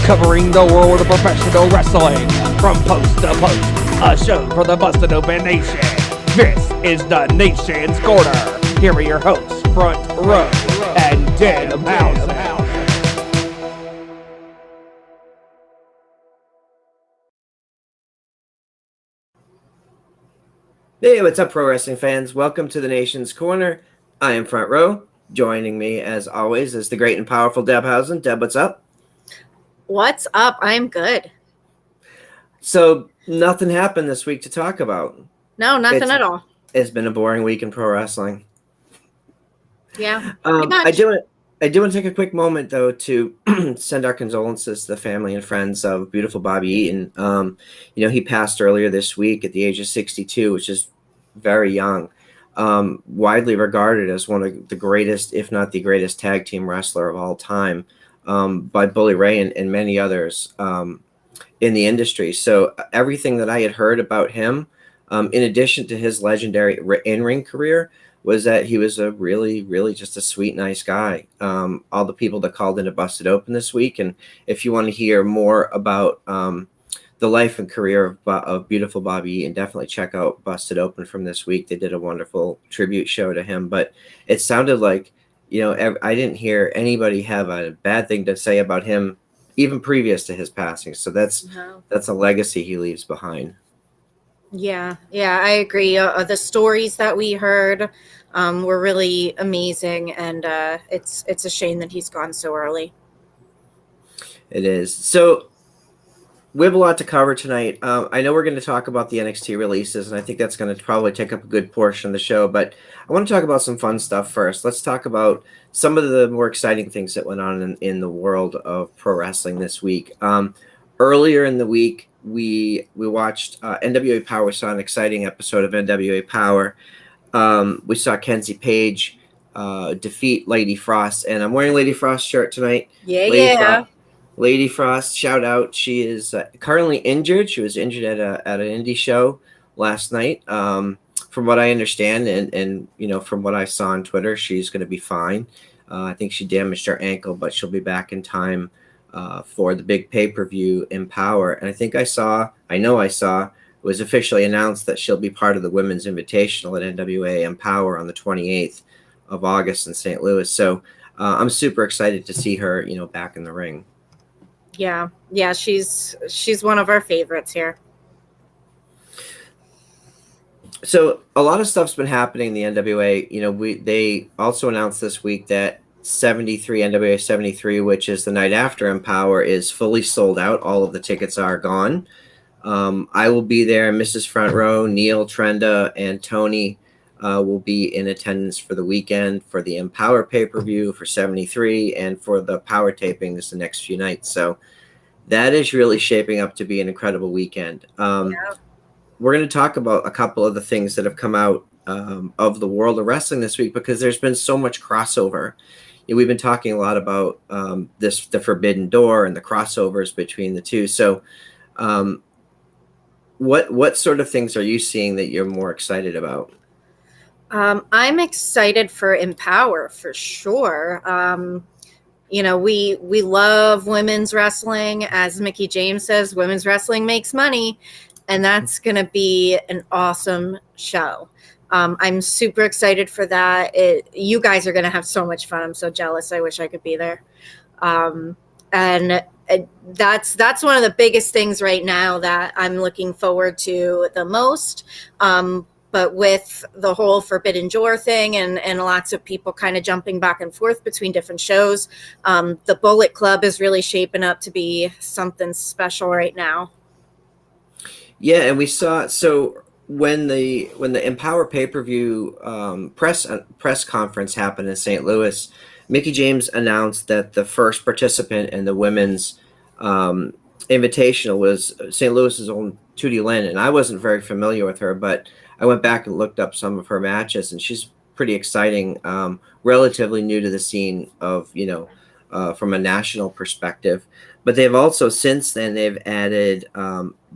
covering the world of professional wrestling from post to post, a show for the busted open nation. This is the Nation's Corner. Here are your hosts, Front Row and Debhausen. Hey, what's up, pro wrestling fans? Welcome to the Nation's Corner. I am Front Row. Joining me, as always, is the great and powerful Debhausen. Deb, what's up? What's up? I'm good. So, nothing happened this week to talk about. No, nothing at all. It's been a boring week in pro wrestling. Yeah. I do want to take a quick moment, though, to send our condolences to the family and friends of beautiful Bobby Eaton. He passed earlier this week at the age of 62, which is very young. Widely regarded as one of the greatest, if not the greatest, tag team wrestler of all time, by Bully Ray and many others in the industry. So everything that I had heard about him, in addition to his legendary in-ring career, was that he was a really, really just a sweet, nice guy. All the people that called in to Busted Open this week. And if you want to hear more about the life and career of beautiful Bobby Eaton, definitely check out Busted Open from this week. They did a wonderful tribute show to him. But it sounded like, I didn't hear anybody have a bad thing to say about him, even previous to his passing. So that's a legacy he leaves behind. Yeah, I agree. The stories that we heard were really amazing, and it's a shame that he's gone so early. It is. So we have a lot to cover tonight. I know we're going to talk about the NXT releases, and I think that's going to probably take up a good portion of the show, but I want to talk about some fun stuff first. Let's talk about some of the more exciting things that went on in the world of pro wrestling this week. Earlier in the week, we watched NWA Power. We saw an exciting episode of NWA Power. We saw Kenzie Page defeat Lady Frost, and I'm wearing Lady Frost's shirt tonight. Lady Frost, shout out. She is currently injured. She was injured at an indie show last night. From what I understand, and from what I saw on Twitter, she's going to be fine. I think she damaged her ankle, but she'll be back in time for the big pay-per-view in Power. And I know I saw, it was officially announced that she'll be part of the Women's Invitational at NWA and Power on the 28th of August in St. Louis. So I'm super excited to see her, back in the ring. Yeah, she's one of our favorites here. So a lot of stuff's been happening in the NWA. They also announced this week that NWA 73, which is the night after Empower, is fully sold out. All of the tickets are gone. I will be there. Mrs. Front Row, Neil, Trenda, and Tony will be in attendance for the weekend for the Empower pay-per-view for 73 and for the Power taping the next few nights. So that is really shaping up to be an incredible weekend. We're going to talk about a couple of the things that have come out of the world of wrestling this week, because there's been so much crossover. We've been talking a lot about the Forbidden Door and the crossovers between the two. So what sort of things are you seeing that you're more excited about? I'm excited for Empower for sure. We love women's wrestling. As Mickie James says, women's wrestling makes money, and that's going to be an awesome show. I'm super excited for that. You guys are going to have so much fun. I'm so jealous. I wish I could be there. And that's one of the biggest things right now that I'm looking forward to the most. But with the whole Forbidden Door thing and lots of people kind of jumping back and forth between different shows, the Bullet Club is really shaping up to be something special right now. Yeah, and we saw, so when the Empower pay-per-view press conference happened in St. Louis, Mickie James announced that the first participant in the women's invitational was St. Louis's own Tootie Lynn, and I wasn't very familiar with her, but I went back and looked up some of her matches, and she's pretty exciting, relatively new to the scene of, from a national perspective. But they've also, since then, they've added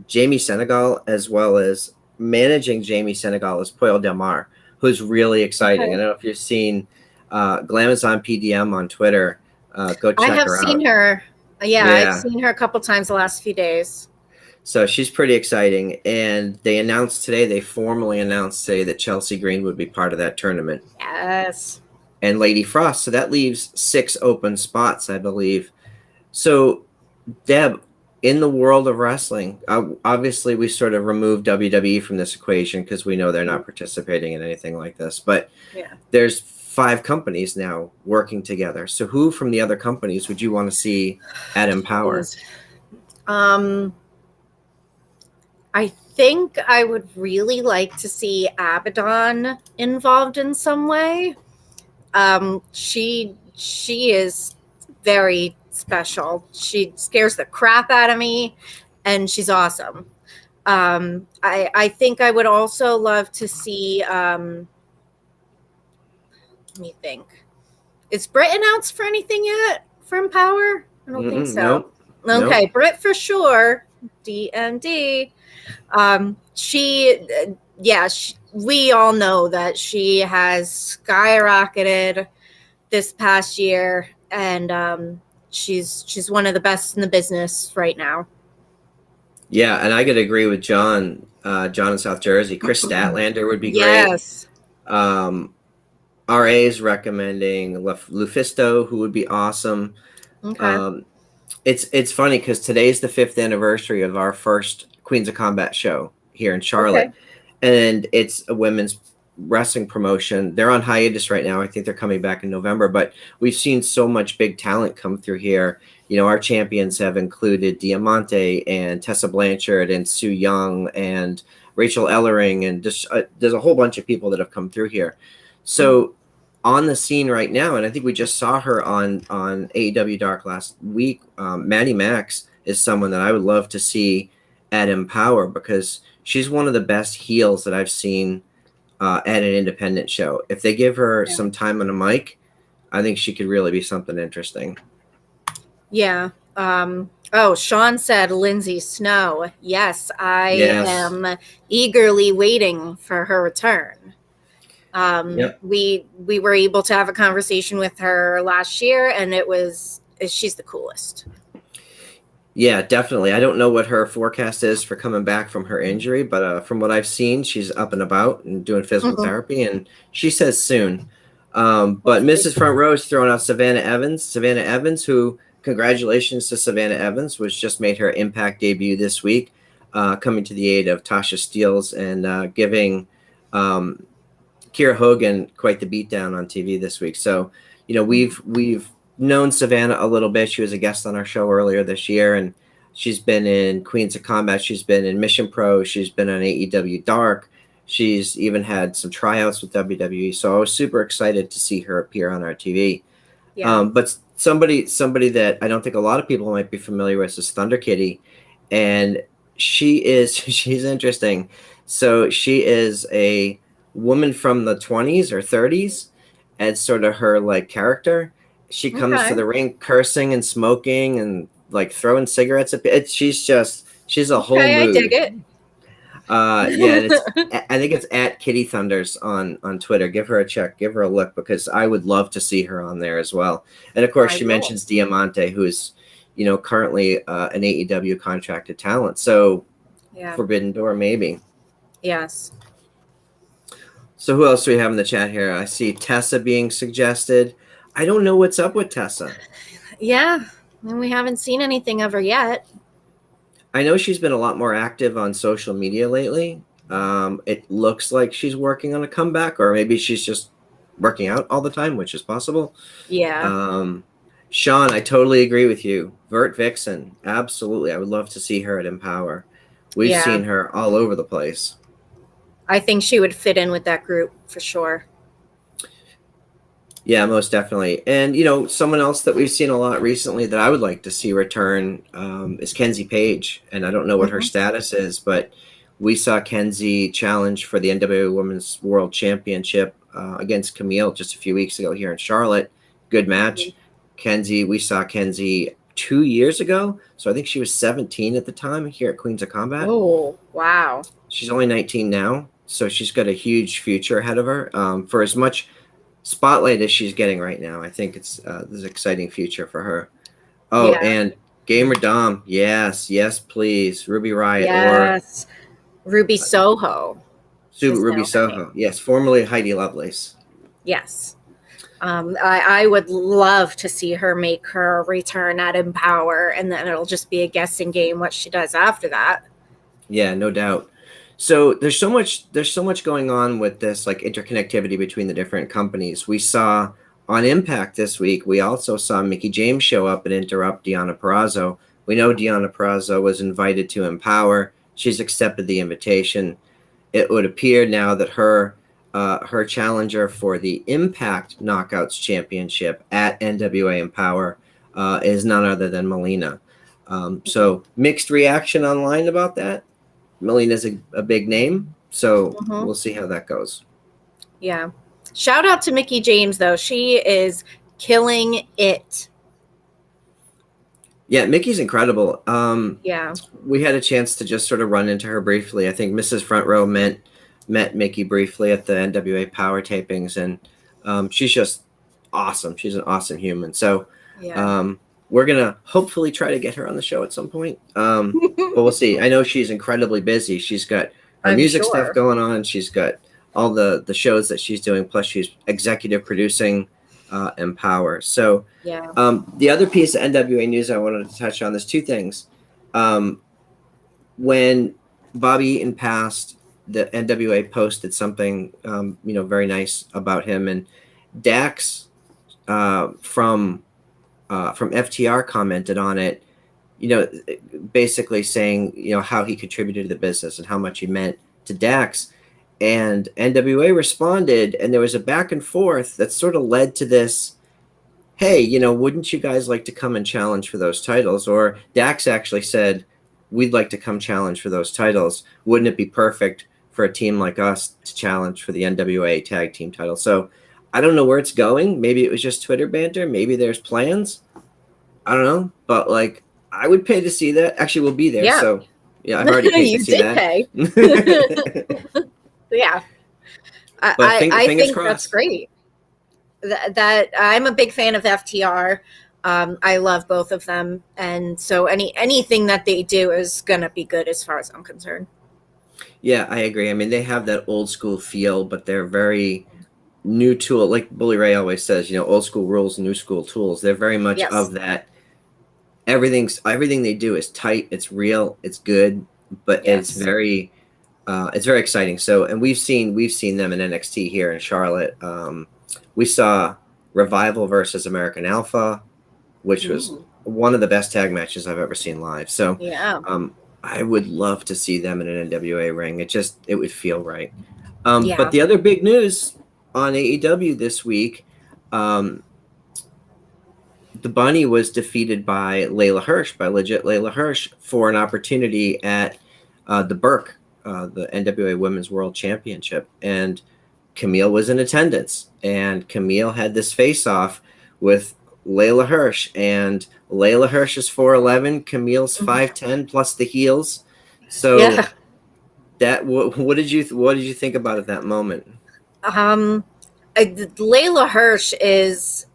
Jamie Senegal, as well as managing Jamie Senegal is Poyo Del Mar, who's really exciting. Okay. I don't know if you've seen Glamazon PDM on Twitter. Go check her out. I have seen her. Yeah, I've Yeah. seen her a couple times the last few days. So she's pretty exciting. And they formally announced today that Chelsea Green would be part of that tournament. Yes. And Lady Frost. So that leaves 6 open spots, I believe. So, Deb, in the world of wrestling, obviously we sort of removed WWE from this equation because we know they're not participating in anything like this. But Yeah. there's 5 companies now working together. So who from the other companies would you want to see at Empower? I think I would really like to see Abaddon involved in some way. She is very special. She scares the crap out of me, and she's awesome. I think I would also love to see. Let me think. Is Britt announced for anything yet for Empower? I don't think so. Nope. Okay, Britt for sure. DMD. We all know that she has skyrocketed this past year, and she's one of the best in the business right now. Yeah, and I could agree with John in South Jersey. Chris Statlander would be great. Yes. RA is recommending Lufisto, who would be awesome. Okay. It's funny because today's the 5th anniversary of our first Queens of Combat show here in Charlotte. Okay. And it's a women's wrestling promotion. They're on hiatus right now. I think they're coming back in November, but we've seen so much big talent come through here. You know, our champions have included Diamante and Tessa Blanchard and Sue Young and Rachel Ellering, and just there's a whole bunch of people that have come through here. So on the scene right now, and I think we just saw her on AEW Dark last week, Maddie Max is someone that I would love to see at Empower because she's one of the best heels that I've seen at an independent show. If they give her some time on a mic, I think she could really be something interesting. Yeah. Sean said Lindsay Snow. Yes, I am eagerly waiting for her return. We were able to have a conversation with her last year, and she's the coolest. Yeah, definitely. I don't know what her forecast is for coming back from her injury, but from what I've seen, she's up and about and doing physical therapy, and she says soon. But Mrs. Front Row is throwing out Savannah Evans. Savannah Evans, who, congratulations to Savannah Evans, was just made her Impact debut this week, coming to the aid of Tasha Steeles and giving Kiera Hogan quite the beatdown on TV this week. So, you know, we've known Savannah a little bit. She was a guest on our show earlier this year, and she's been in Queens of Combat. She's been in Mission Pro. She's been on AEW Dark. She's even had some tryouts with WWE. So I was super excited to see her appear on our TV. Yeah. But somebody that I don't think a lot of people might be familiar with is Thunder Kitty, and she's interesting. So she is a woman from the 20s or 30s, and sort of her like character. She comes to the ring cursing and smoking and like throwing cigarettes at it. She's a whole mood. I dig it. I think it's at Kitty Thunders on Twitter. Give her a check, give her a look, because I would love to see her on there as well. And of course, she mentions Diamante, who is, you know, currently an AEW contracted talent. So Forbidden Door, maybe. Yes. So who else do we have in the chat here? I see Tessa being suggested. I don't know what's up with Tessa. Yeah, and we haven't seen anything of her yet. I know she's been a lot more active on social media lately. It looks like she's working on a comeback, or maybe she's just working out all the time, which is possible. Yeah. Sean, I totally agree with you. Vert Vixen, absolutely. I would love to see her at Empower. We've seen her all over the place. I think she would fit in with that group for sure. Yeah, most definitely. And, you know, someone else that we've seen a lot recently that I would like to see return is Kenzie Page. And I don't know what her status is, but we saw Kenzie challenge for the NWA Women's World Championship against Camille just a few weeks ago here in Charlotte. Good match. We saw Kenzie 2 years ago. So I think she was 17 at the time here at Queens of Combat. Oh, wow. She's only 19 now. So she's got a huge future ahead of her. For as much spotlight as she's getting right now, I think there's an exciting future for her. And Gamer Dom. Yes, please. Ruby Riot Yes. Ruby Soho. Ruby Soho. Yes, formerly Heidi Lovelace. Yes. I would love to see her make her return at Empower, and then it'll just be a guessing game what she does after that. Yeah, no doubt. So there's so much going on with this like interconnectivity between the different companies. We saw on Impact this week, we also saw Mickie James show up and interrupt Deonna Purrazzo. We know Deonna Purrazzo was invited to Empower. She's accepted the invitation. It would appear now that her challenger for the Impact Knockouts Championship at NWA Empower is none other than Melina. So mixed reaction online about that. Melina's a big name, so we'll see how that goes. Yeah. Shout out to Mickie James, though. She is killing it. Yeah, Mickey's incredible. Yeah. We had a chance to just sort of run into her briefly. I think Mrs. Front Row met Mickie briefly at the NWA Power tapings, and she's just awesome. She's an awesome human. So we're going to hopefully try to get her on the show at some point. But we'll see. I know she's incredibly busy. She's got her music stuff going on. She's got all the shows that she's doing, plus she's executive producing Empower. So the other piece of NWA news I wanted to touch on, there's two things. When Bobby Eaton passed, the NWA posted something very nice about him, and Dax from FTR commented on it, basically saying how he contributed to the business and how much he meant to Dax. And NWA responded, and there was a back and forth that sort of led to this, hey, wouldn't you guys like to come and challenge for those titles? Or Dax actually said, we'd like to come challenge for those titles. Wouldn't it be perfect for a team like us to challenge for the NWA tag team title? So I don't know where it's going. Maybe it was just Twitter banter. Maybe there's plans. I don't know. But I would pay to see that. Actually, we'll be there. Yeah. So I've already paid to see that. You did pay. Yeah. I think crossed. That's great. That I'm a big fan of FTR. I love both of them. And so anything that they do is going to be good as far as I'm concerned. Yeah, I agree. I mean, they have that old school feel, but they're very new tool. Like Bully Ray always says, old school rules, new school tools. They're very much of that. Everything they do is tight. It's real. It's good, but it's very exciting. So, and we've seen them in NXT here in Charlotte. We saw Revival versus American Alpha, which was one of the best tag matches I've ever seen live. So, I would love to see them in an NWA ring. It would feel right. But the other big news on AEW this week, the Bunny was defeated by Layla Hirsch, by legit Layla Hirsch, for an opportunity at the Burke, the NWA Women's World Championship. And Camille was in attendance. And Camille had this face-off with Layla Hirsch. And Layla Hirsch is 4'11", Camille's 5'10", plus the heels. So that what did you think about at that moment? Layla Hirsch is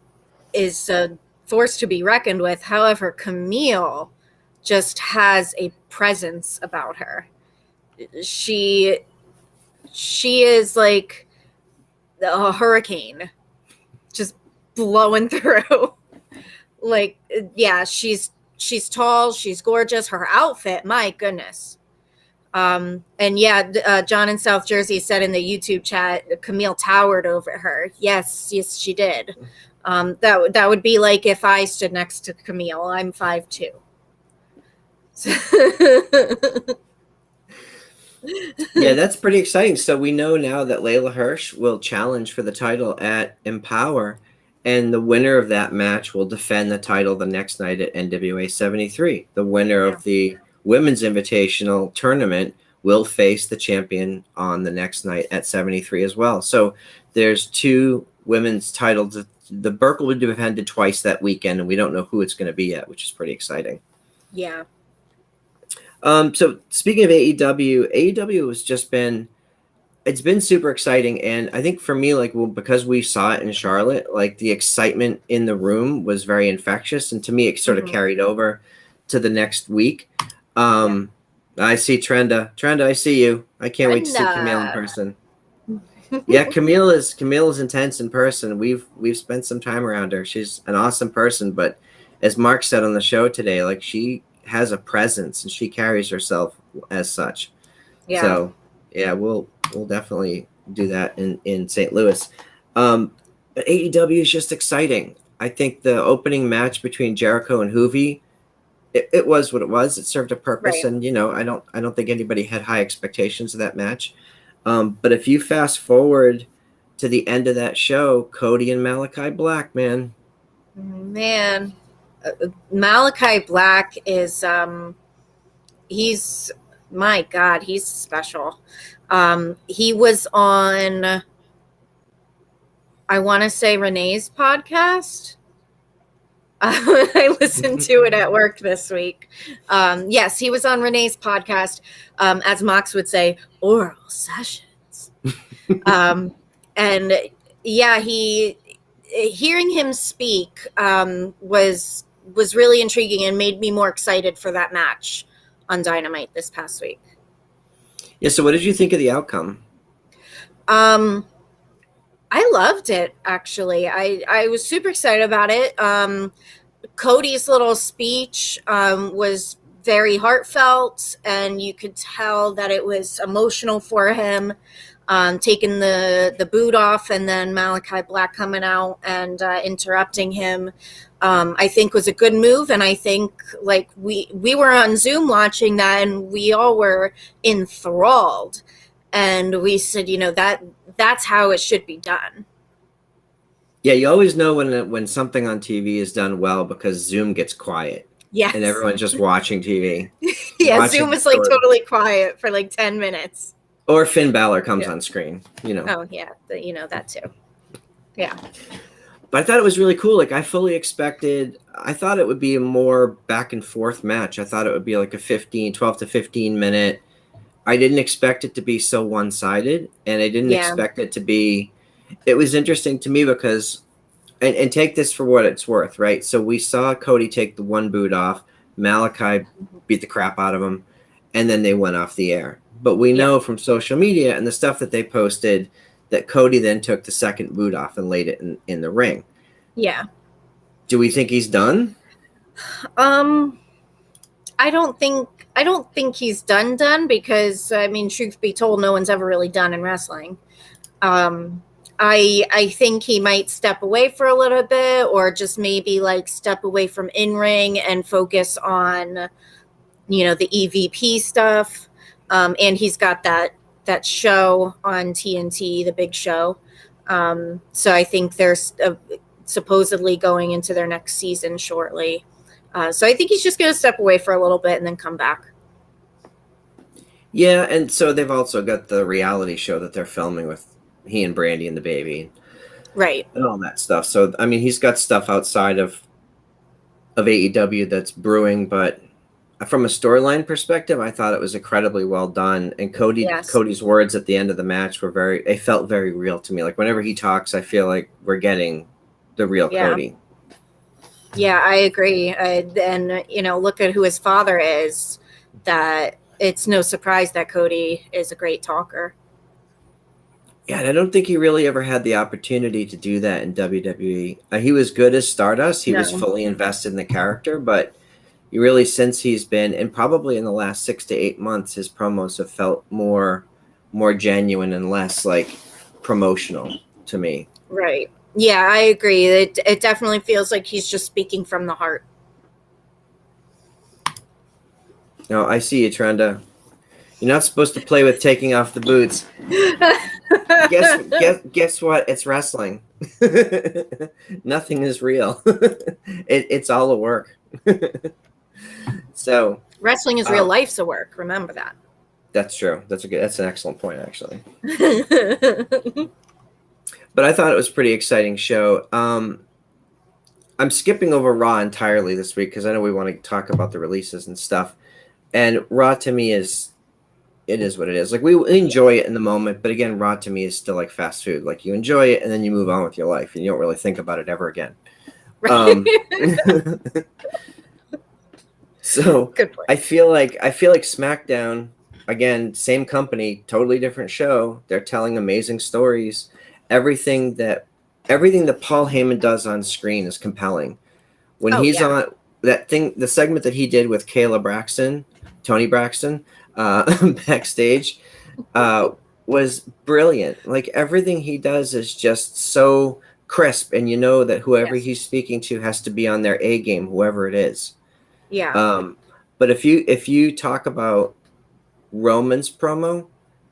a force to be reckoned with. However, Camille just has a presence about her. She is like a hurricane, just blowing through. She's tall, she's gorgeous. Her outfit, my goodness. John in South Jersey said in the YouTube chat, Camille towered over her. Yes, she did. That would be like if I stood next to Camille. I'm 5'2". Yeah, that's pretty exciting. So we know now that Layla Hirsch will challenge for the title at Empower, and the winner of that match will defend the title the next night at NWA 73. The winner of the Women's Invitational Tournament will face the champion on the next night at 73 as well. So there's two women's titles. The Burke will be defended twice that weekend, and we don't know who it's going to be yet, which is pretty exciting. Yeah. So speaking of AEW has it's been super exciting. And I think for me, because we saw it in Charlotte, the excitement in the room was very infectious. And to me, it sort of carried over to the next week. I see Trenda. Trenda, I see you. I can't wait to see Camille in person. Yeah, Camille is intense in person. We've spent some time around her. She's an awesome person, but as Mark said on the show today, like she has a presence and she carries herself as such. Yeah. So yeah, we'll definitely do that in St. Louis. But AEW is just exciting. I think the opening match between Jericho and Hoovy, it was what it was. It served a purpose, Right. and I don't think anybody had high expectations of that match. But if you fast forward to the end of that show, Cody and Malachi Black, man, Malachi Black is he's, my God, he's special. He was on, I want to say, Renee's podcast. I listened to it at work this week. Yes, he was on Renee's podcast, as Mox would say, oral sessions. And yeah, hearing him speak was really intriguing and made me more excited for that match on Dynamite this past week. Yeah. So, what did you think of the outcome? I loved it, actually. I was super excited about it. Cody's little speech was very heartfelt, and you could tell that it was emotional for him, taking the boot off, and then Malachi Black coming out and interrupting him, I think was a good move. And I think, like, we were on Zoom watching that, and we all were enthralled. And we said, that's how it should be done. Yeah, you always know when something on TV is done well because Zoom gets quiet. Yes. And everyone's just watching TV. Yeah, watching Zoom was like totally quiet for like 10 minutes. Or Finn Balor comes on screen, Oh, yeah, that too. Yeah. But I thought it was really cool. Like, I thought it would be a more back and forth match. I thought it would be like a 12 to 15 minute. I didn't expect it to be so one-sided, and I didn't expect it to be. It was interesting to me because, and take this for what it's worth, right? So we saw Cody take the one boot off, Malachi beat the crap out of him, and then they went off the air. But we know from social media and the stuff that they posted that Cody then took the second boot off and laid it in the ring. Yeah. Do we think he's done? I don't think he's done because, I mean, truth be told, no one's ever really done in wrestling. I think he might step away for a little bit, or just maybe like step away from in-ring and focus on, the EVP stuff. And he's got that show on TNT, the big show. So I think they're supposedly going into their next season shortly. So I think he's just going to step away for a little bit and then come back. Yeah, and so they've also got the reality show that they're filming with he and Brandy and the baby. Right. And all that stuff. So, I mean, he's got stuff outside of AEW that's brewing, but from a storyline perspective, I thought it was incredibly well done. And Cody's words at the end of the match they felt very real to me. Like, whenever he talks, I feel like we're getting the real Cody. Yeah, I agree. And, look at who his father is, that it's no surprise that Cody is a great talker. Yeah, and I don't think he really ever had the opportunity to do that in WWE. He was good as Stardust. He was fully invested in the character, but really, since he's been, and probably in the last 6 to 8 months, his promos have felt more genuine and less like promotional to me. Right. Yeah, I agree. It definitely feels like he's just speaking from the heart. No, I see you, Trenda. You're not supposed to play with taking off the boots. Guess what? It's wrestling. Nothing is real. It's all a work. So wrestling is real life's a work. Remember that. That's true. That's an excellent point, actually. But I thought it was a pretty exciting show. I'm skipping over Raw entirely this week because I know we want to talk about the releases and stuff. And Raw to me is what it is. Like, we enjoy it in the moment, but again, Raw to me is still like fast food. Like, you enjoy it and then you move on with your life and you don't really think about it ever again. Right. So Good point. I feel like SmackDown, again, same company, totally different show. They're telling amazing stories. Everything that Paul Heyman does on screen is compelling. When he's on that thing, the segment that he did with Tony Braxton, backstage, was brilliant. Like everything he does is just so crisp, and you know that whoever he's speaking to has to be on their A game, whoever it is. Yeah. But if you talk about Roman's promo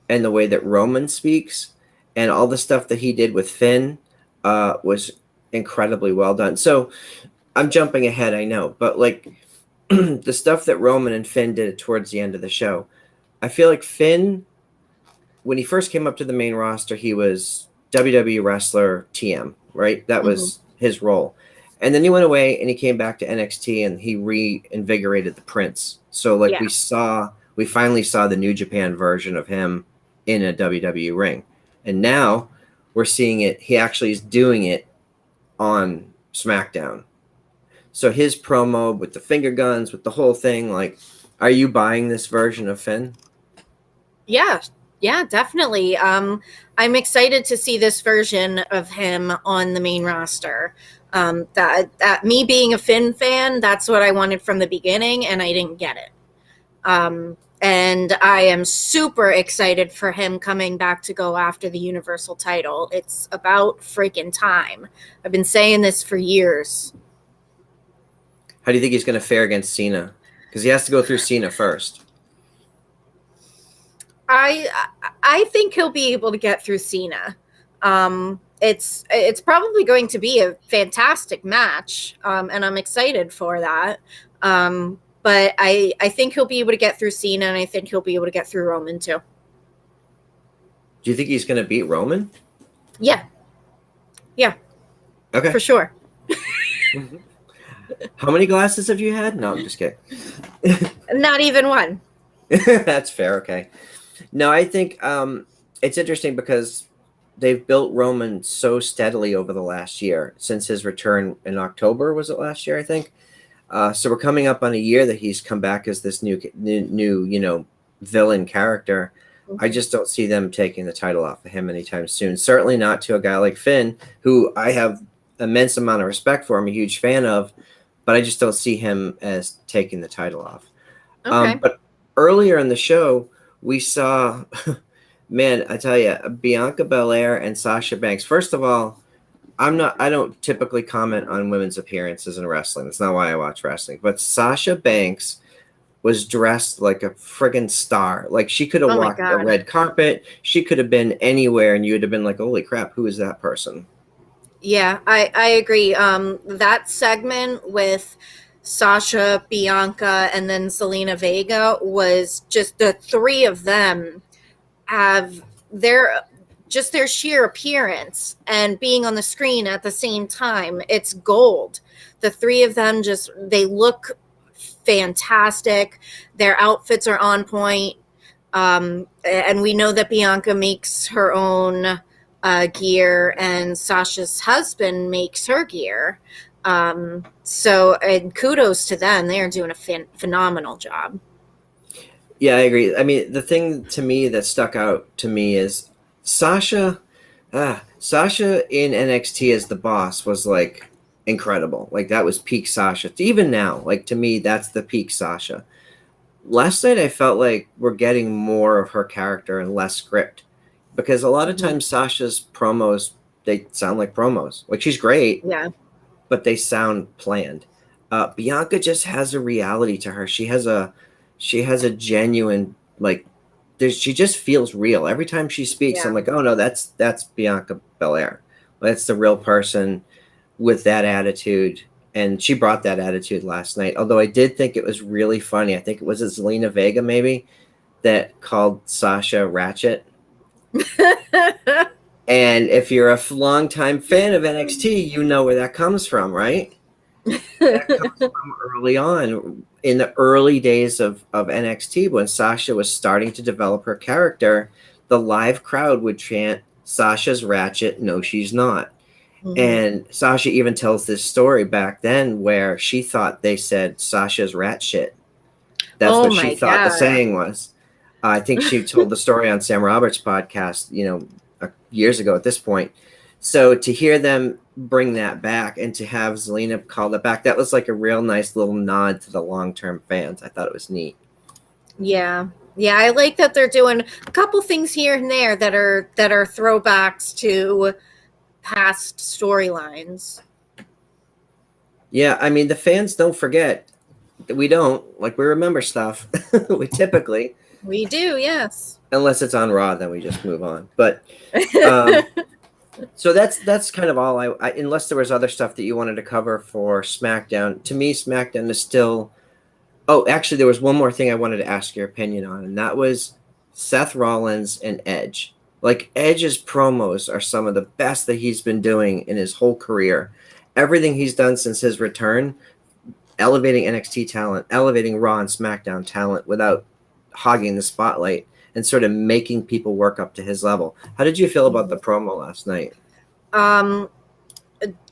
and the way that Roman speaks and all the stuff that he did with Finn was incredibly well done. So I'm jumping ahead, I know, but like the stuff that Roman and Finn did towards the end of the show, I feel like Finn, when he first came up to the main roster, he was WWE wrestler TM, right? That was his role. And then he went away and he came back to NXT and he reinvigorated the Prince. So like we finally saw the New Japan version of him in a WWE ring. And now we're seeing it. He actually is doing it on SmackDown. So his promo with the finger guns, with the whole thing, like, are you buying this version of Finn? Yeah, definitely. I'm excited to see this version of him on the main roster. That me being a Finn fan, that's what I wanted from the beginning, and I didn't get it. And I am super excited for him coming back to go after the Universal title. It's about freaking time. I've been saying this for years. How do you think he's going to fare against Cena? Because he has to go through Cena first. I think he'll be able to get through Cena. It's probably going to be a fantastic match, and I'm excited for that. But I think he'll be able to get through Cena, and I think he'll be able to get through Roman too. Do you think he's going to beat Roman? Yeah. Okay. For sure. How many glasses have you had? No, I'm just kidding. Not even one. That's fair. Okay. No, I think it's interesting because they've built Roman so steadily over the last year since his return in October. Was it last year? I think. So we're coming up on a year that he's come back as this new villain character. I just don't see them taking the title off of him anytime soon. Certainly not to a guy like Finn, who I have immense amount of respect for. I'm a huge fan of, but I just don't see him as taking the title off. Okay. But earlier in the show, we saw, man, I tell you, Bianca Belair and Sasha Banks. First of all, I don't typically comment on women's appearances in wrestling. That's not why I watch wrestling. But Sasha Banks was dressed like a friggin' star. Like she could have walked the red carpet. She could have been anywhere, and you would have been like, "Holy crap, who is that person?" Yeah, I agree. That segment with Sasha, Bianca, and then Zelina Vega was just the three of them have their sheer appearance and being on the screen at the same time. It's gold. The three of them they look fantastic. Their outfits are on point. And we know that Bianca makes her own gear and Sasha's husband makes her gear. So kudos to them. They are doing a phenomenal job. Yeah, I agree. I mean, the thing to me that stuck out to me is Sasha in NXT as the boss was like incredible. Like that was peak Sasha. Even now, like to me, that's the peak Sasha. Last night, I felt like we're getting more of her character and less script. Because a lot of times Sasha's promos, they sound like promos. Like she's great, but they sound planned. Bianca just has a reality to her. She has a genuine, like, she just feels real. Every time she speaks, I'm like, oh no, that's Bianca Belair. That's the real person with that attitude. And she brought that attitude last night. Although I did think it was really funny. I think it was Zelina Vega maybe that called Sasha Ratchet. And if you're a longtime fan of NXT, you know where that comes from, right? That comes from early on in the early days of NXT when Sasha was starting to develop her character. The live crowd would chant, "Sasha's Ratchet, no, she's not." Mm-hmm. And Sasha even tells this story back then where she thought they said Sasha's rat shit. That's Oh what my she thought the God. saying was. I think she told the story on Sam Roberts' podcast, years ago at this point. So to hear them bring that back and to have Zelina call that back, that was like a real nice little nod to the long-term fans. I thought it was neat. Yeah. Yeah, I like that they're doing a couple things here and there that are throwbacks to past storylines. Yeah, I mean, the fans don't forget. We don't. Like, we remember stuff. We typically. We do, yes. Unless it's on Raw, then we just move on. But so that's kind of all I unless there was other stuff that you wanted to cover for SmackDown. To me, SmackDown is still. Oh, actually, there was one more thing I wanted to ask your opinion on, and that was Seth Rollins and Edge. Like, Edge's promos are some of the best that he's been doing in his whole career. Everything he's done since his return, elevating NXT talent, elevating Raw and SmackDown talent without hogging the spotlight and sort of making people work up to his level. How did you feel about the promo last night?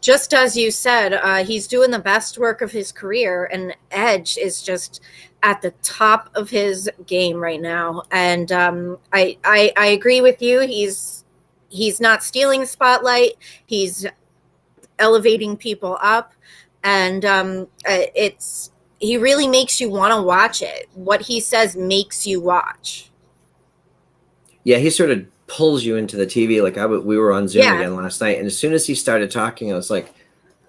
Just as you said, he's doing the best work of his career, and Edge is just at the top of his game right now. And I agree with you. He's not stealing the spotlight. He's elevating people up, and he really makes you want to watch it. What he says makes you watch. Yeah, he sort of pulls you into the TV. Like we were on Zoom again last night, and as soon as he started talking, I was like,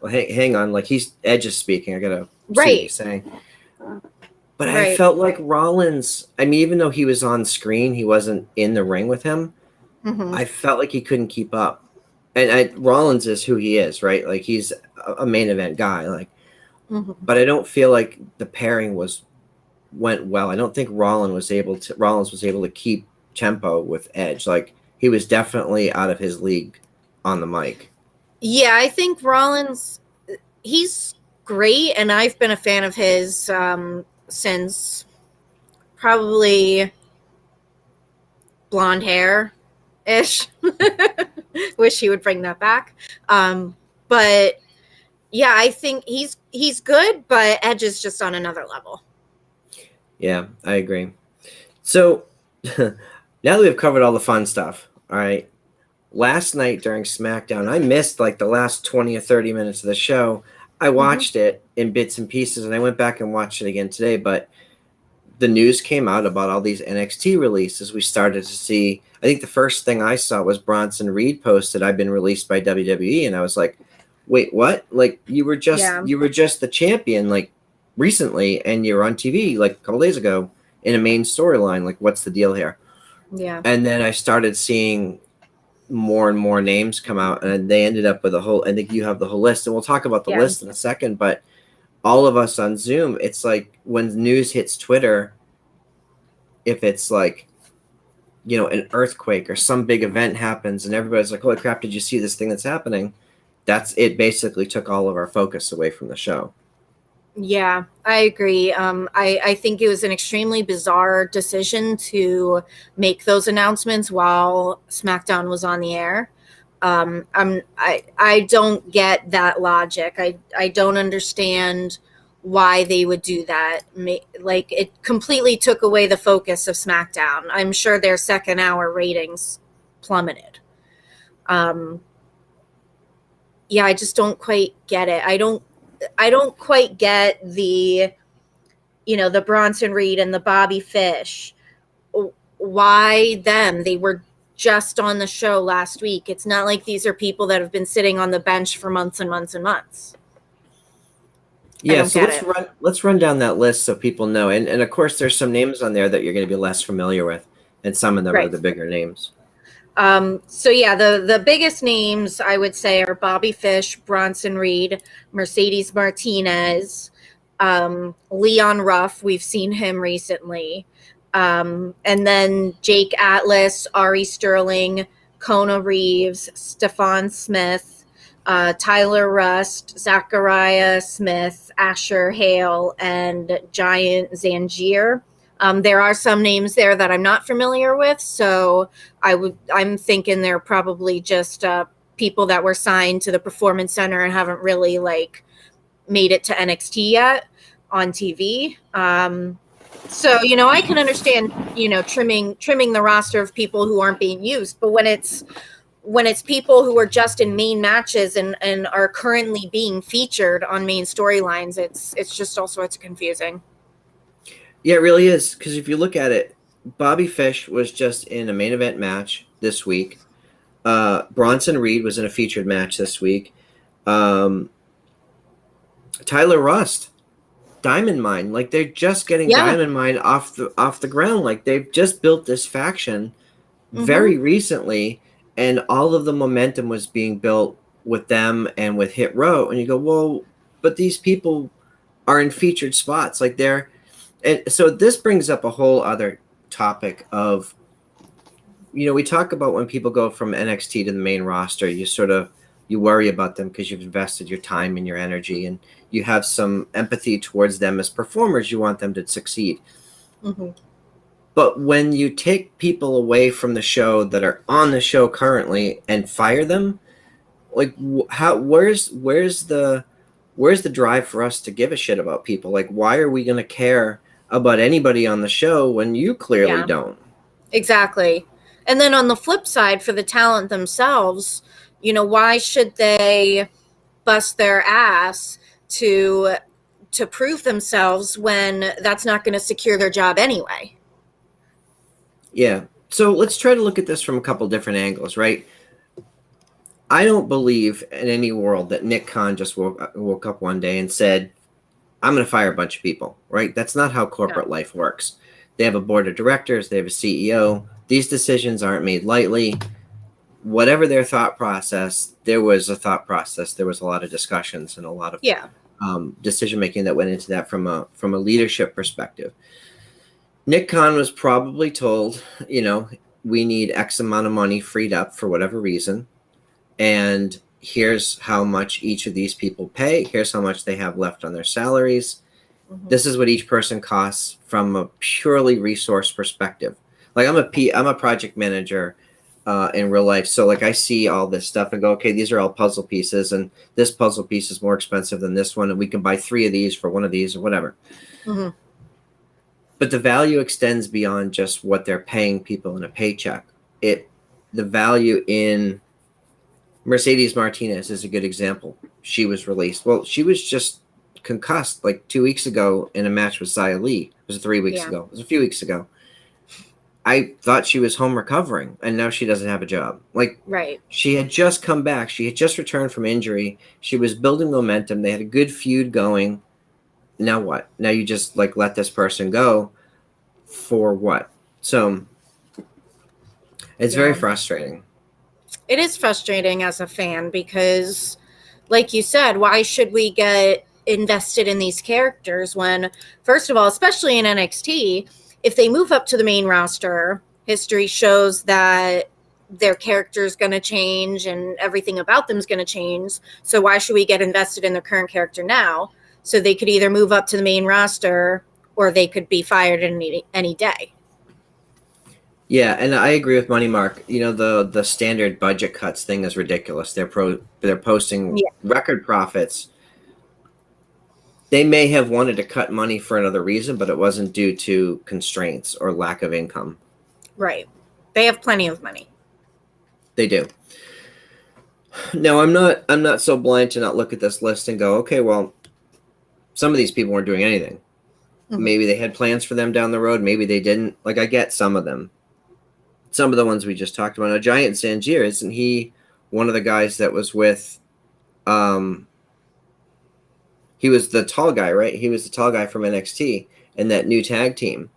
"Well, hang on, like Edge is speaking. I gotta see what he's saying." But I felt like Rollins. I mean, even though he was on screen, he wasn't in the ring with him. Mm-hmm. I felt like he couldn't keep up. And Rollins is who he is, right? Like, he's a main event guy. Like, but I don't feel like the pairing went well. I don't think Rollins was able to keep tempo with Edge. Like, he was definitely out of his league on the mic. Yeah, I think Rollins, he's great, and I've been a fan of his since probably blonde hair ish. Wish he would bring that back. But yeah, I think he's good, but Edge is just on another level. Yeah, I agree. So now that we've covered all the fun stuff, all right, last night during SmackDown, I missed like the last 20 or 30 minutes of the show. I watched it in bits and pieces, and I went back and watched it again today, but the news came out about all these NXT releases. We started to see, I think the first thing I saw was Bronson Reed posted, "I've been released by WWE," and I was like, wait, what? Like, you were just the champion, like, recently, and you're on TV like a couple days ago in a main storyline. Like, what's the deal here? Yeah. And then I started seeing more and more names come out, and they ended up with I think you have the whole list, and we'll talk about the list in a second, but all of us on Zoom, it's like when news hits Twitter, if it's like, an earthquake or some big event happens and everybody's like, holy crap, did you see this thing that's happening? It basically took all of our focus away from the show. Yeah, I agree. I think it was an extremely bizarre decision to make those announcements while SmackDown was on the air. I don't get that logic. I don't understand why they would do that. Like, it completely took away the focus of SmackDown. I'm sure their second hour ratings plummeted. Yeah, I just don't quite get it. I don't quite get the Bronson Reed and the Bobby Fish. Why them? They were just on the show last week. It's not like these are people that have been sitting on the bench for months and months and months. Yeah, so let's run down that list so people know. And of course, there's some names on there that you're going to be less familiar with, and some of them are the bigger names. So yeah, the biggest names I would say are Bobby Fish, Bronson Reed, Mercedes Martinez, Leon Ruff. We've seen him recently. And then Jake Atlas, Ari Sterling, Kona Reeves, Stephon Smith, Tyler Rust, Zachariah Smith, Asher Hale, and Giant Zangier. There are some names there that I'm not familiar with, so I'm thinking they're probably just people that were signed to the Performance Center and haven't really made it to NXT yet on TV. So, I can understand, trimming the roster of people who aren't being used, but when it's people who are just in main matches and are currently being featured on main storylines, it's just all sorts of confusing. Yeah, it really is. Because if you look at it, Bobby Fish was just in a main event match this week. Bronson Reed was in a featured match this week. Tyler Rust, Diamond Mine, like they're just getting Diamond Mine off the ground. Like they've just built this faction very recently, and all of the momentum was being built with them and with Hit Row. And you go, well, but these people are in featured spots, like they're. And so this brings up a whole other topic of, we talk about when people go from NXT to the main roster, you worry about them because you've invested your time and your energy, and you have some empathy towards them as performers. You want them to succeed. But when you take people away from the show that are on the show currently and fire them, like where's the drive for us to give a shit about people? Like, why are we going to care about anybody on the show when you clearly don't? Exactly. And then on the flip side, for the talent themselves, why should they bust their ass to prove themselves when that's not going to secure their job anyway? Yeah. So let's try to look at this from a couple different angles, right? I don't believe in any world that Nick Khan just woke up one day and said, I'm going to fire a bunch of people, right? That's not how corporate life works. They have a board of directors. They have a CEO. These decisions aren't made lightly. Whatever their thought process, there was a thought process. There was a lot of discussions and a lot of decision-making that went into that from a leadership perspective. Nick Khan was probably told, we need X amount of money freed up for whatever reason. And here's how much each of these people pay. Here's how much they have left on their salaries. This is what each person costs from a purely resource perspective. Like I'm a project manager in real life. So like I see all this stuff and go, okay, these are all puzzle pieces, and this puzzle piece is more expensive than this one, and we can buy 3 of these for 1 of these or whatever. But the value extends beyond just what they're paying people in a paycheck. The value in Mercedes Martinez is a good example. She was released. Well, she was just concussed like 2 weeks ago in a match with Xia Li. It was 3 weeks ago. It was a few weeks ago. I thought she was home recovering, and now she doesn't have a job. Like, she had just come back. She had just returned from injury. She was building momentum. They had a good feud going. Now what? Now you just like let this person go for what? So it's very frustrating. It is frustrating as a fan because, like you said, why should we get invested in these characters when, first of all, especially in NXT, if they move up to the main roster, history shows that their character's going to change and everything about them's going to change. So why should we get invested in their current character now? So they could either move up to the main roster or they could be fired any day. Yeah, and I agree with Money Mark. The standard budget cuts thing is ridiculous. They're posting record profits. They may have wanted to cut money for another reason, but it wasn't due to constraints or lack of income. Right. They have plenty of money. They do. Now, I'm not so blind to not look at this list and go, okay, well, some of these people weren't doing anything. Maybe they had plans for them down the road. Maybe they didn't. Like, I get some of them. Some of the ones we just talked about. Now, Giant Zangier, isn't he one of the guys that was with he was the tall guy, right? He was the tall guy from NXT and that new tag team.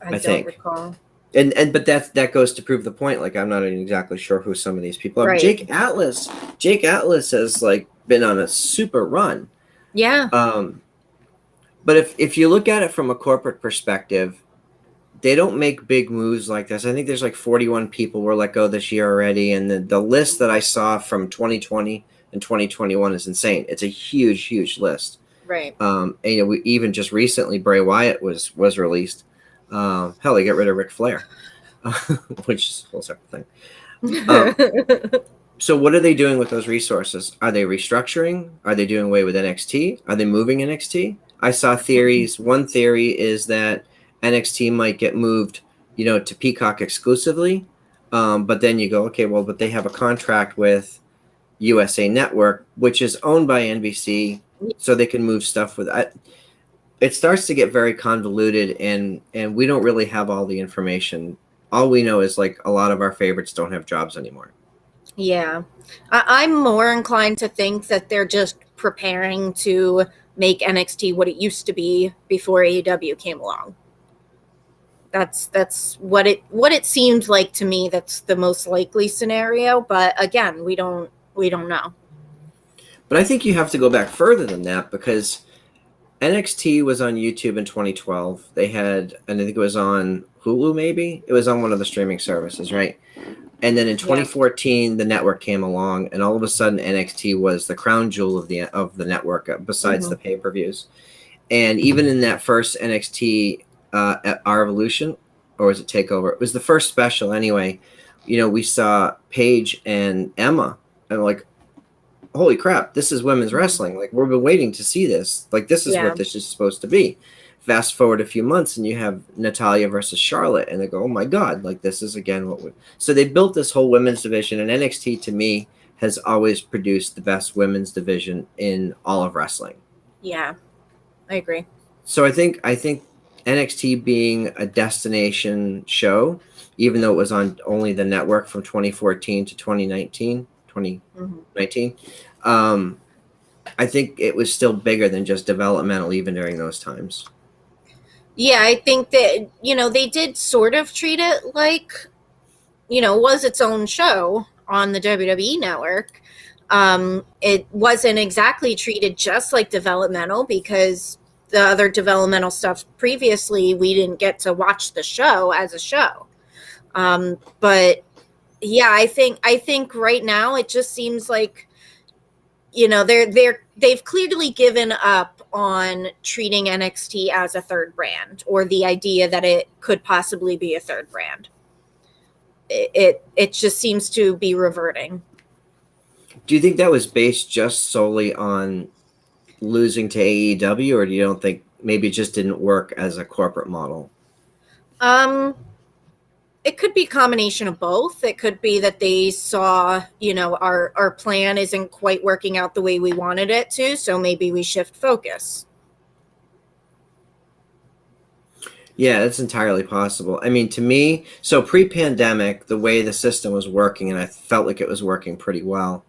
I think. Recall. But that goes to prove the point. Like, I'm not even exactly sure who some of these people are. Right. Jake Atlas has like been on a super run. Yeah. But if you look at it from a corporate perspective, they don't make big moves like this. I think there's like 41 people were let go this year already, and the list that I saw from 2020 and 2021 is insane. It's a huge, huge list. Right. And even just recently, Bray Wyatt was released. Hell, they get rid of Ric Flair, which is a whole separate thing. So what are they doing with those resources? Are they restructuring? Are they doing away with NXT? Are they moving NXT? I saw theories. One theory is that NXT might get moved, to Peacock exclusively. But then you go, okay, well, but they have a contract with USA Network, which is owned by NBC, so they can move stuff with it. It starts to get very convoluted, and we don't really have all the information. All we know is like a lot of our favorites don't have jobs anymore. Yeah. I'm more inclined to think that they're just preparing to make NXT what it used to be before AEW came along. That's what it seemed like to me. That's the most likely scenario, but again, we don't know. But I think you have to go back further than that, because NXT was on YouTube in 2012. They had, and I think it was on Hulu, maybe? It was on one of the streaming services, right? And then in 2014, the network came along, and all of a sudden NXT was the crown jewel of the network, besides the pay-per-views. And even in that first NXT at Our Evolution, or was it TakeOver? It was the first special anyway. We saw Paige and Emma, and like, holy crap, this is women's wrestling. Like, we've been waiting to see this. Like, this is what this is supposed to be. Fast forward a few months, and you have Natalya versus Charlotte, and they go, oh my God, like, this is again what we... So they built this whole women's division, and NXT, to me, has always produced the best women's division in all of wrestling. Yeah, I agree. So I think NXT being a destination show, even though it was on only the network from 2014 to 2019, I think it was still bigger than just developmental even during those times. Yeah, I think that, they did sort of treat it like, was its own show on the WWE network. It wasn't exactly treated just like developmental, because the other developmental stuff previously, we didn't get to watch the show as a show. But yeah, I think right now it just seems like, they've clearly given up on treating NXT as a third brand, or the idea that it could possibly be a third brand. It just seems to be reverting. Do you think that was based just solely on losing to AEW, or do you don't think maybe it just didn't work as a corporate model? It could be a combination of both. It could be that they saw, our plan isn't quite working out the way we wanted it to, so maybe we shift focus. Yeah, that's entirely possible. I mean, to me, so pre-pandemic, the way the system was working, and I felt like it was working pretty well,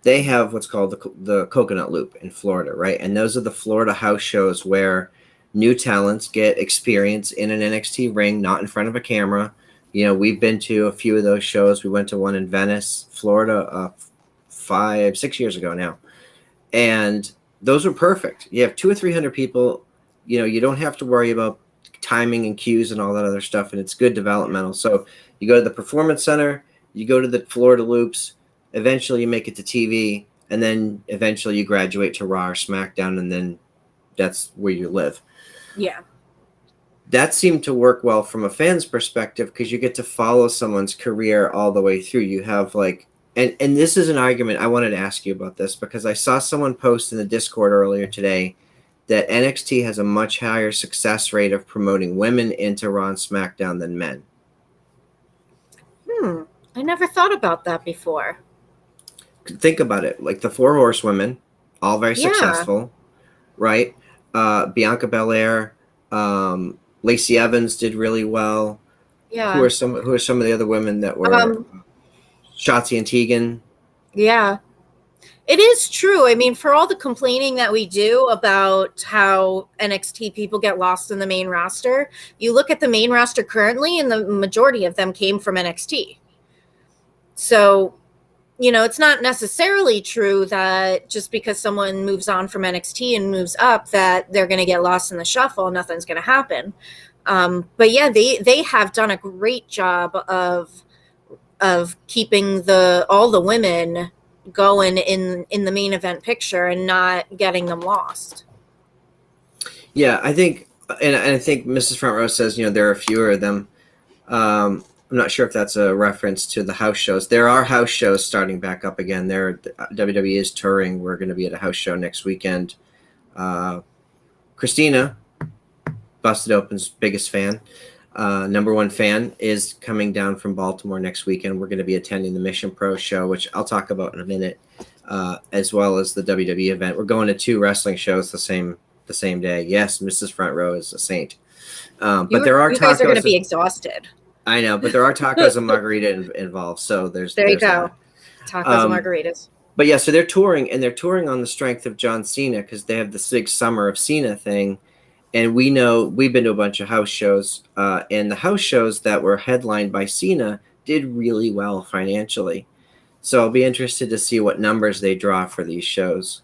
they have what's called the Coconut Loop in Florida, right? And those are the Florida house shows where new talents get experience in an NXT ring, not in front of a camera. We've been to a few of those shows. We went to one in Venice, Florida, 5-6 years ago now. And those were perfect. You have 200 or 300 people. You don't have to worry about timing and cues and all that other stuff. And it's good developmental. So you go to the Performance Center, you go to the Florida Loops, eventually you make it to TV, and then eventually you graduate to Raw or SmackDown, and then that's where you live. Yeah. That seemed to work well from a fan's perspective, because you get to follow someone's career all the way through. You have like, and this is an argument I wanted to ask you about this, because I saw someone post in the Discord earlier today that NXT has a much higher success rate of promoting women into Raw and SmackDown than men. I never thought about that before. Think about it. Like the 4 Horsewomen, all very successful, right? Bianca Belair, Lacey Evans did really well. Yeah. Who are some of the other women that were Shotzi and Tegan? Yeah. It is true. I mean, for all the complaining that we do about how NXT people get lost in the main roster, you look at the main roster currently, and the majority of them came from NXT. So, it's not necessarily true that just because someone moves on from NXT and moves up that they're going to get lost in the shuffle. Nothing's going to happen. But yeah, they have done a great job of keeping all the women going in the main event picture and not getting them lost. Yeah, I think, and I think Mrs. Front Row says, there are fewer of them. I'm not sure if that's a reference to the house shows. There are house shows starting back up again. WWE is touring. We're going to be at a house show next weekend. Christina Busted Open's biggest fan, number one fan, is coming down from Baltimore next weekend. We're going to be attending the Mission Pro show, which I'll talk about in a minute, as well as the WWE event. We're going to 2 wrestling shows the same day. Yes, Mrs. Front Row is a saint. But there are you tacos. guys are going to be exhausted. I know, but there are tacos and margarita involved. So there you go. That. Tacos and margaritas. But yeah, so they're touring, and they're touring on the strength of John Cena, because they have this big Summer of Cena thing. And we know, we've been to a bunch of house shows, and the house shows that were headlined by Cena did really well financially. So I'll be interested to see what numbers they draw for these shows.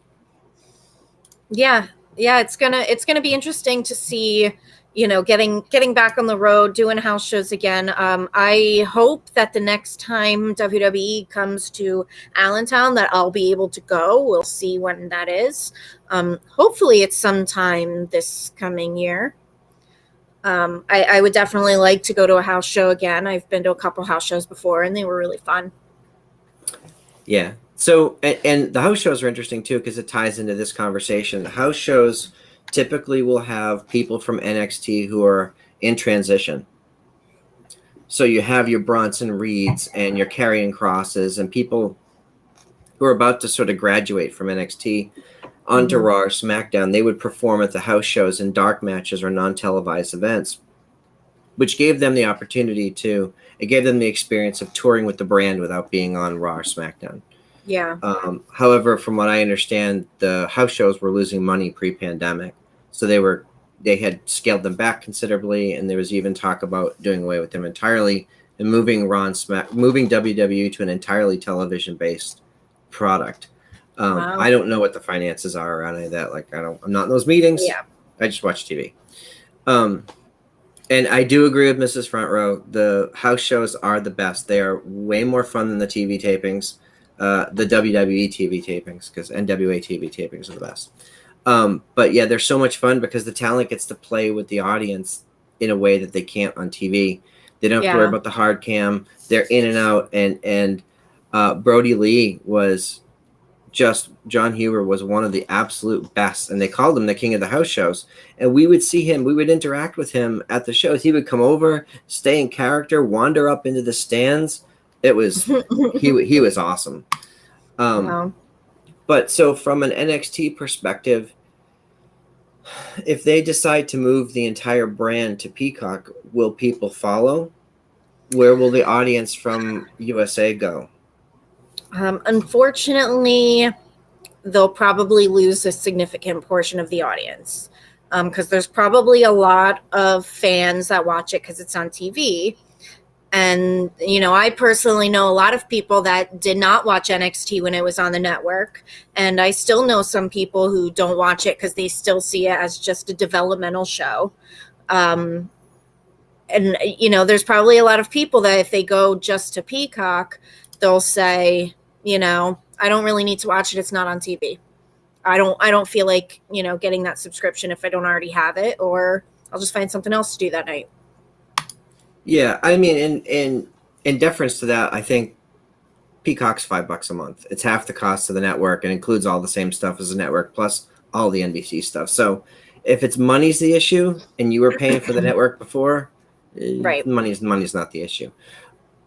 Yeah, it's gonna be interesting to see, getting back on the road, doing house shows again. I hope that the next time WWE comes to Allentown that I'll be able to go. We'll see when that is. Hopefully it's sometime this coming year. I would definitely like to go to a house show again. I've been to a couple house shows before, and they were really fun. Yeah. So, and the house shows are interesting too, because it ties into this conversation. The house shows typically will have people from NXT who are in transition. So you have your Bronson Reeds and your Karrion Crosses and people who are about to sort of graduate from NXT onto Raw or SmackDown. They would perform at the house shows in dark matches or non-televised events, which gave them the opportunity to, it gave them the experience of touring with the brand without being on Raw or SmackDown. Yeah. However, from what I understand, the house shows were losing money pre-pandemic. So they had scaled them back considerably, and there was even talk about doing away with them entirely and moving WWE to an entirely television-based product. Wow. I don't know what the finances are around any of that. Like, I'm not in those meetings. Yeah. I just watch TV. And I do agree with Mrs. Front Row. The house shows are the best. They are way more fun than the TV tapings, the WWE TV tapings, because NWA TV tapings are the best. But yeah, they're so much fun because the talent gets to play with the audience in a way that they can't on TV. They don't have to worry about the hard cam. They're in and out. And Brody Lee was just, John Huber was one of the absolute best, and they called him the king of the house shows. And we would see him, we would interact with him at the shows. He would come over, stay in character, wander up into the stands. It was he was awesome. Wow. But so from an NXT perspective, if they decide to move the entire brand to Peacock, will people follow? Where will the audience from USA go? Unfortunately, they'll probably lose a significant portion of the audience, because there's probably a lot of fans that watch it because it's on TV. And, I personally know a lot of people that did not watch NXT when it was on the network. And I still know some people who don't watch it because they still see it as just a developmental show. And, there's probably a lot of people that if they go just to Peacock, they'll say, I don't really need to watch it. It's not on TV. I don't feel like, getting that subscription if I don't already have it, or I'll just find something else to do that night. Yeah, I mean, in deference to that, I think Peacock's $5 a month. It's half the cost of the network and includes all the same stuff as the network plus all the NBC stuff. So if it's money's the issue and you were paying for the network before, right, money's not the issue.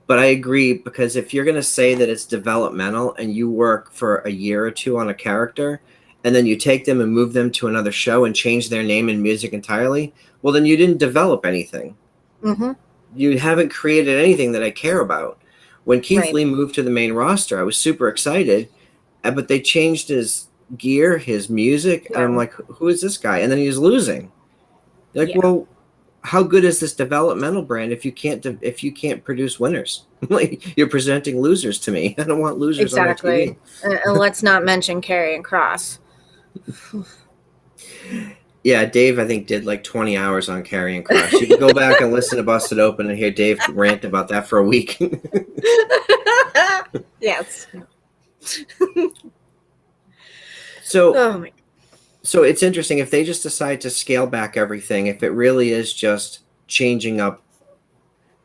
But I agree, because if you're going to say that it's developmental and you work for a year or two on a character and then you take them and move them to another show and change their name and music entirely, well, then you didn't develop anything. Mm-hmm. You haven't created anything that I care about. When Keith Lee moved to the main roster, I was super excited, but they changed his gear, his music, and I'm like, who is this guy? And then he was losing. Like, well, how good is this developmental brand if you can't produce winners? Like, you're presenting losers to me. I don't want losers exactly. on my TV. And let's not mention Karrion Kross. Yeah, Dave, I think, did like 20 hours on Karrion Kross. You can go back and listen to Busted Open and hear Dave rant about that for a week. Yes. So it's interesting if they just decide to scale back everything, if it really is just changing up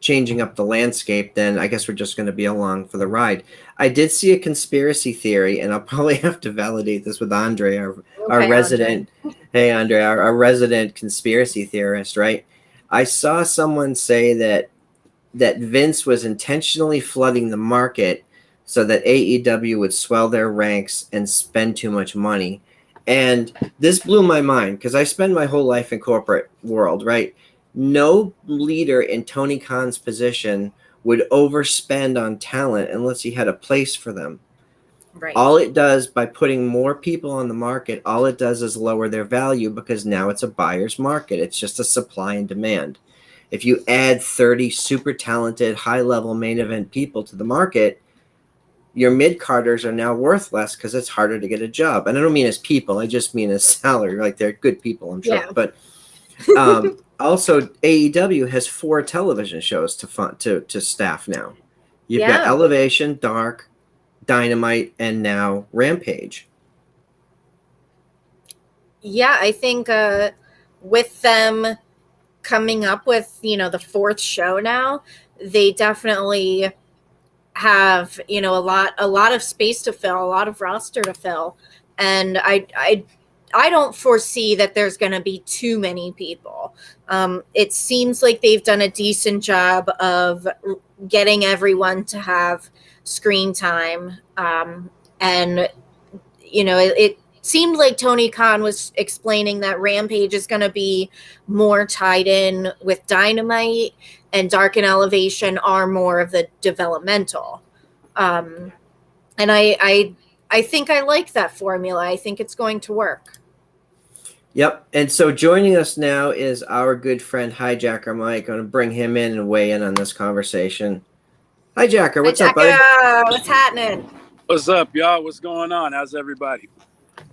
changing up the landscape, then I guess we're just going to be along for the ride. I did see a conspiracy theory, and I'll probably have to validate this with Andre, our resident. Andre. Hey, Andre, our resident conspiracy theorist, right? I saw someone say that Vince was intentionally flooding the market so that AEW would swell their ranks and spend too much money. And this blew my mind because I spend my whole life in corporate world, right? No leader in Tony Khan's position would overspend on talent unless he had a place for them. Right. All it does by putting more people on the market, all it does is lower their value because now it's a buyer's market. It's just a supply and demand. If you add 30 super talented, high-level main event people to the market, your mid-carders are now worth less because it's harder to get a job. And I don't mean as people. I just mean as salary. Like, they're good people, I'm sure. Yeah. But also, AEW has 4 television shows to staff now. You've got Elevation, Dark, Dynamite, and now Rampage. Yeah, I think with them coming up with, the 4th show now, they definitely have, a lot of space to fill, a lot of roster to fill. And I don't foresee that there's going to be too many people. It seems like they've done a decent job of getting everyone to have screen time. And, it seemed like Tony Khan was explaining that Rampage is going to be more tied in with Dynamite, and Dark and Elevation are more of the developmental. And I think I like that formula. I think it's going to work. Yep. And so joining us now is our good friend HiJacker Mike. I'm going to bring him in and weigh in on this conversation. HiJacker, what's up, buddy? What's happening? What's up, y'all? What's going on? How's everybody?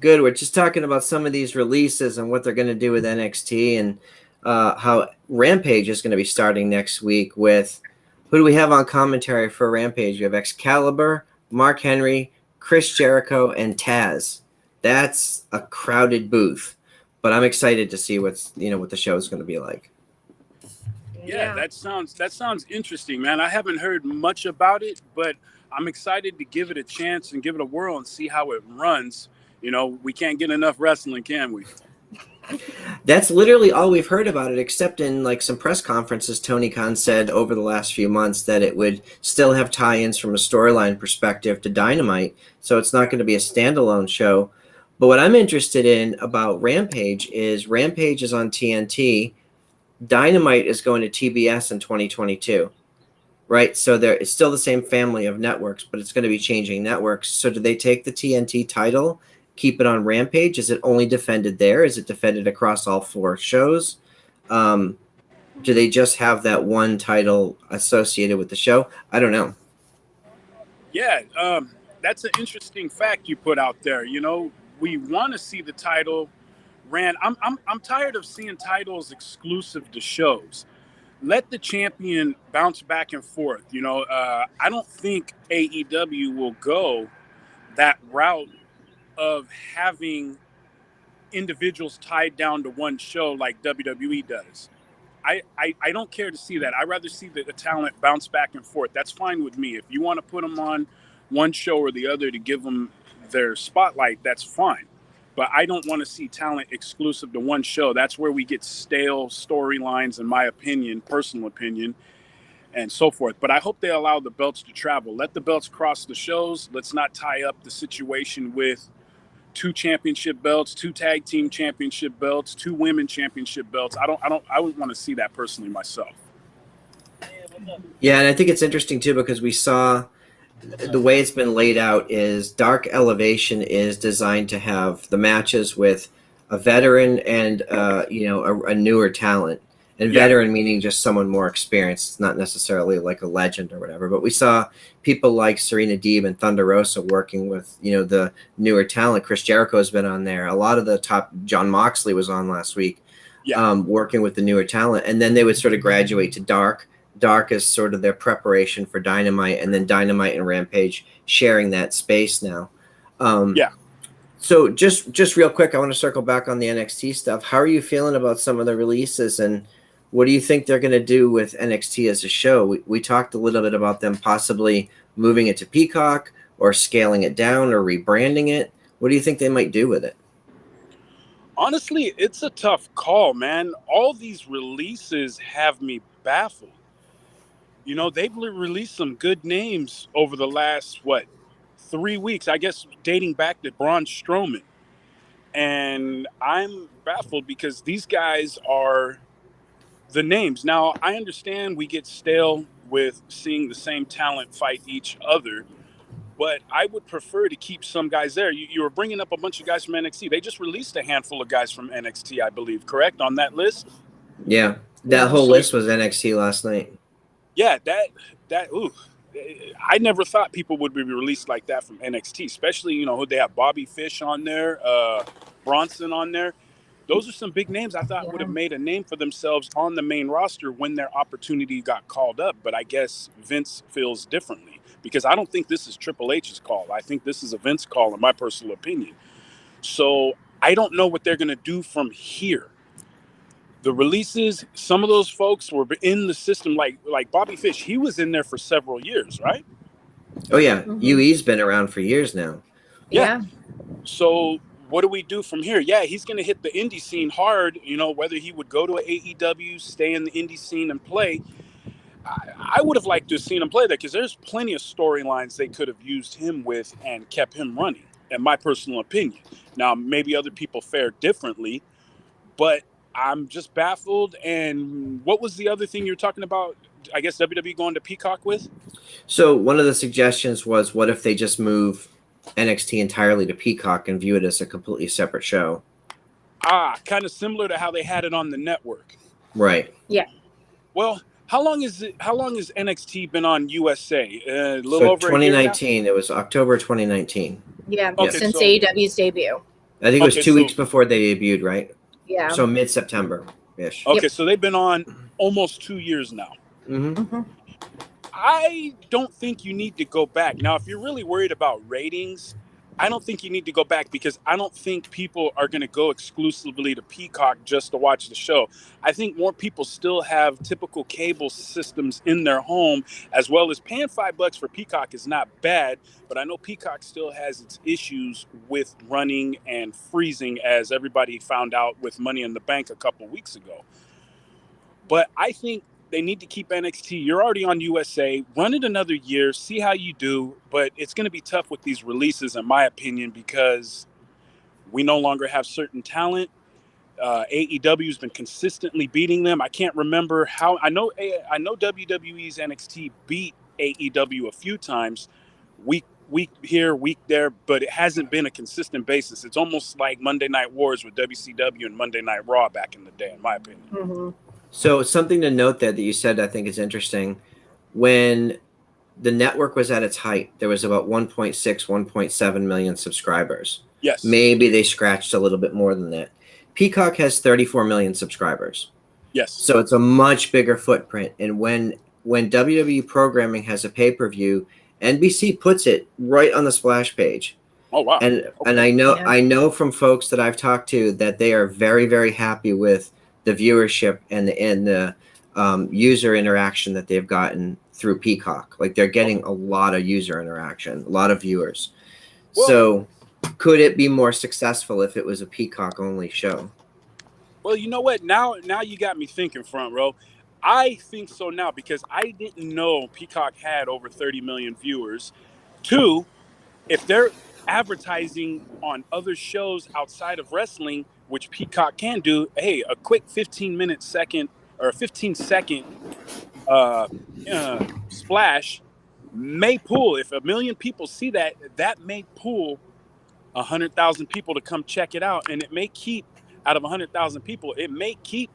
Good. We're just talking about some of these releases and what they're going to do with NXT, and how Rampage is going to be starting next week with, who do we have on commentary for Rampage? You have Excalibur, Mark Henry, Chris Jericho, and Taz. That's a crowded booth, but I'm excited to see what the show is going to be like. Yeah, that sounds interesting, man. I haven't heard much about it, but I'm excited to give it a chance and give it a whirl and see how it runs. We can't get enough wrestling, can we? That's literally all we've heard about it, except in like some press conferences. Tony Khan said over the last few months that it would still have tie-ins from a storyline perspective to Dynamite, so it's not going to be a standalone show. But what I'm interested in about Rampage is on TNT. Dynamite is going to TBS in 2022, right? So it's still the same family of networks, but it's going to be changing networks. So do they take the TNT title, keep it on Rampage? Is it only defended there? Is it defended across all 4 shows? Do they just have that one title associated with the show? I don't know. Yeah, that's an interesting fact you put out there. We want to see the title ran. I'm tired of seeing titles exclusive to shows. Let the champion bounce back and forth. I don't think AEW will go that route of having individuals tied down to one show like WWE does. I don't care to see that. I'd rather see the talent bounce back and forth. That's fine with me. If you want to put them on one show or the other to give them their spotlight, that's fine. But I don't want to see talent exclusive to one show. That's where we get stale storylines, in my opinion, personal opinion, and so forth. But I hope they allow the belts to travel. Let the belts cross the shows. Let's not tie up the situation with 2 championship belts, 2 tag team championship belts, 2 women championship belts. I wouldn't want to see that personally myself. Yeah, and I think it's interesting too because we saw the way it's been laid out is Dark Elevation is designed to have the matches with a veteran and a newer talent. And veteran meaning just someone more experienced. It's not necessarily like a legend or whatever. But we saw people like Serena Deeb and Thunder Rosa working with, the newer talent. Chris Jericho has been on there. A lot of the top, John Moxley was on last week, working with the newer talent. And then they would sort of graduate to Dark. Dark is sort of their preparation for Dynamite, and then Dynamite and Rampage sharing that space now. So just real quick, I want to circle back on the NXT stuff. How are you feeling about some of the releases, and What do you think they're going to do with NXT as a show? We talked a little bit about them possibly moving it to Peacock or scaling it down or rebranding it. What do you think they might do with it? Honestly, it's a tough call, man. All these releases have me baffled. You know, they've released some good names over the last, 3 weeks, I guess, dating back to Braun Strowman. And I'm baffled because these guys are the names. Now, I understand we get stale with seeing the same talent fight each other, but I would prefer to keep some guys there. You were bringing up a bunch of guys from NXT. They just released a handful of guys from NXT, I believe, correct, on that list? Yeah, that whole list was NXT last night. Yeah, I never thought people would be released like that from NXT, especially, you know, they have Bobby Fish on there, Bronson on there. Those are some big names I thought would have made a name for themselves on the main roster when their opportunity got called up. But I guess Vince feels differently because I don't think this is Triple H's call. I think this is a Vince call, in my personal opinion. So I don't know what they're going to do from here. The releases, some of those folks were in the system, like Bobby Fish. He was in there for several years, right? Oh, yeah. UE's been around for years now. Yeah. So what do we do from here? Yeah, he's going to hit the indie scene hard, you know, whether he would go to an AEW, stay in the indie scene and play. I would have liked to have seen him play there because there's plenty of storylines they could have used him with and kept him running, in my personal opinion. Now, maybe other people fare differently, but I'm just baffled. And what was the other thing you're talking about? I guess WWE going to Peacock with? So one of the suggestions was, what if they just move NXT entirely to Peacock and view it as a completely separate show? Kind of similar to how they had it on the network. Right. Yeah. Well, how long has NXT been on USA? A little over 2019. It was October 2019. Yeah, Okay, since AEW's debut. I think it was 2 weeks before they debuted, right? Yeah. So mid-September-ish. Okay, so they've been on almost 2 years now. I don't think you need to go back. Now, if you're really worried about ratings, I don't think you need to go back because I don't think people are going to go exclusively to Peacock just to watch the show. I think more people still have typical cable systems in their home, as well as paying $5 for Peacock is not bad, but I know Peacock still has its issues with running and freezing, as everybody found out with Money in the Bank a couple weeks ago. But I think they need to keep NXT. You're already on USA. Run it another year. See how you do. But it's going to be tough with these releases, in my opinion, because we no longer have certain talent. AEW has been consistently beating them. I can't remember how. I know WWE's NXT beat AEW a few times, week here, week there, but it hasn't been a consistent basis. It's almost like Monday Night Wars with WCW and Monday Night Raw back in the day, in my opinion. So something to note there that you said I think is interesting. When the network was at its height, there was about 1.6, 1.7 million subscribers. Yes. Maybe they scratched a little bit more than that. Peacock has 34 million subscribers. Yes. So it's a much bigger footprint. And when WWE programming has a pay-per-view, NBC puts it right on the splash page. Oh, wow. And I know from folks that I've talked to that they are very, very happy with the viewership and the user interaction that they've gotten through Peacock. Like they're getting a lot of user interaction, a lot of viewers. Well, so could it be more successful if it was a Peacock only show? Well, you know what? Now you got me thinking, front row. I think so now because I didn't know Peacock had over 30 million viewers. 2, if they're advertising on other shows outside of wrestling, which Peacock can do, hey, a quick 15-second splash may pull. If 1 million people see that, that may pull 100,000 people to come check it out, and it may keep, out of 100,000 people, it may keep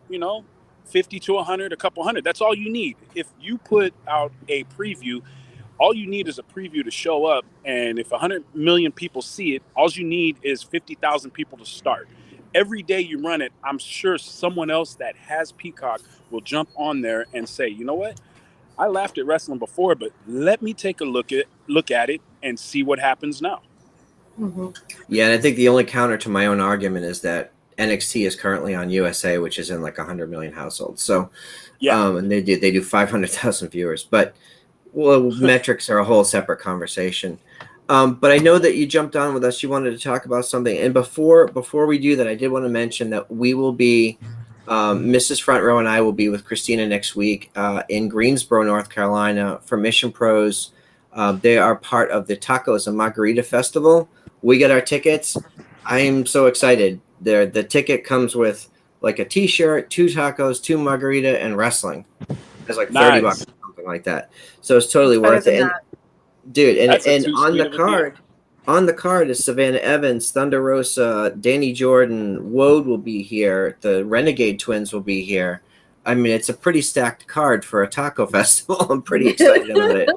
50 to 100, a couple hundred. That's all you need. If you put out a preview, all you need is a preview to show up, and if 100 million people see it, all you need is 50,000 people to start. Every day you run it, I'm sure someone else that has Peacock will jump on there and say, you know what? I laughed at wrestling before, but let me take a look at it and see what happens now. Yeah, and I think the only counter to my own argument is that NXT is currently on USA, which is in like 100 million households. So, Yeah. And they do 500,000 viewers, but well, metrics are a whole separate conversation. But I know that you jumped on with us. You wanted to talk about something, and before we do that, I did want to mention that we will be, Mrs. Front Row and I will be with Christina next week in Greensboro, North Carolina, for Mission Pros. They are part of the Tacos and Margarita Festival. We get our tickets. I am so excited. The ticket comes with like a T-shirt, 2 tacos, 2 margarita, and wrestling. It's like $30, Nice. something like that. So it's totally worth it. And, dude, and on the card is Savannah Evans, Thunder Rosa, Danny Jordan, Wode will be here. The Renegade Twins will be here. I mean, it's a pretty stacked card for a taco festival. I'm pretty excited about it.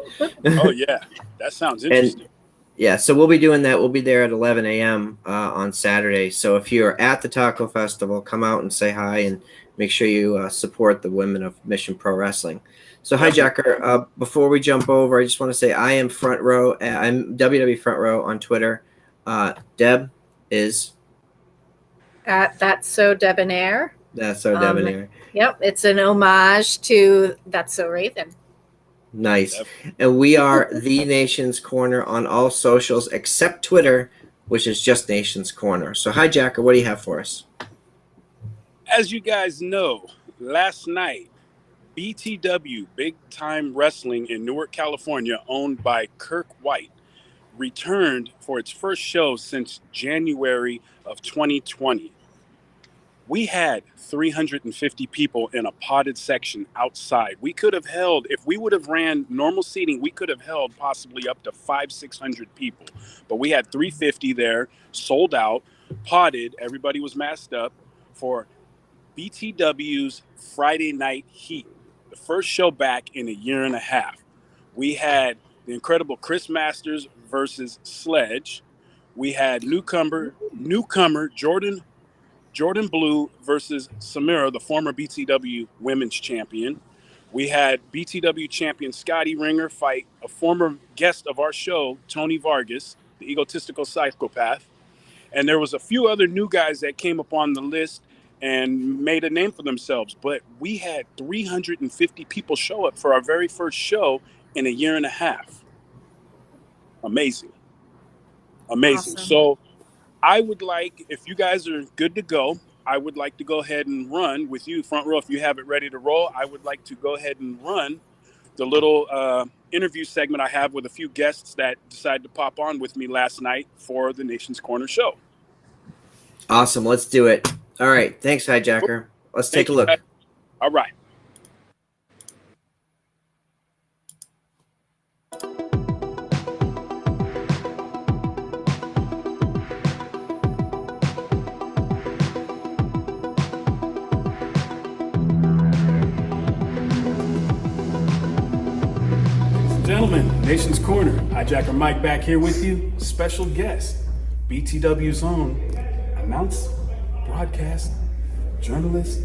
Oh yeah, that sounds interesting. Yeah, so we'll be doing that. We'll be there at 11 a.m. On Saturday. So if you're at the taco festival, come out and say hi and make sure you support the women of Mission Pro Wrestling. So, HiJacker, before we jump over, I just want to say I am Front Row. I'm WWE Front Row on Twitter. Deb is? That's So Debonair. That's So Debonair. Yep, it's an homage to That's So Raven. Nice. And we are The Nation's Corner on all socials except Twitter, which is just Nation's Corner. So, HiJacker, what do you have for us? As you guys know, last night, BTW, Big Time Wrestling in Newark, California, owned by Kirk White, returned for its first show since January of 2020. We had 350 people in a potted section outside. We could have held, if we would have ran normal seating, we could have held possibly up to 500-600 people. But we had 350 there, sold out, potted. Everybody was masked up for BTW's Friday Night Heat, the first show back in a year and a half. We had the incredible Chris Masters versus Sledge. We had newcomer Jordan Blue versus Samira, the former BTW Women's Champion. We had BTW champion Scotty Ringer fight a former guest of our show, Tony Vargas, the egotistical psychopath. And there was a few other new guys that came up on the list and made a name for themselves. But we had 350 people show up for our very first show in a year and a half. Amazing. Awesome. So I would like, if you guys are good to go, I would like to go ahead and run with you, Front Row. If you have it ready to roll, I would like to go ahead and run the little interview segment I have with a few guests that decided to pop on with me last night for the Nation's Corner show. Awesome. Let's do it. All right. Thanks, HiJacker. Let's take a look. All right. Gentlemen, Nation's Corner, HiJacker Mike back here with you. Special guest, BTW's own announcer, broadcast, journalist,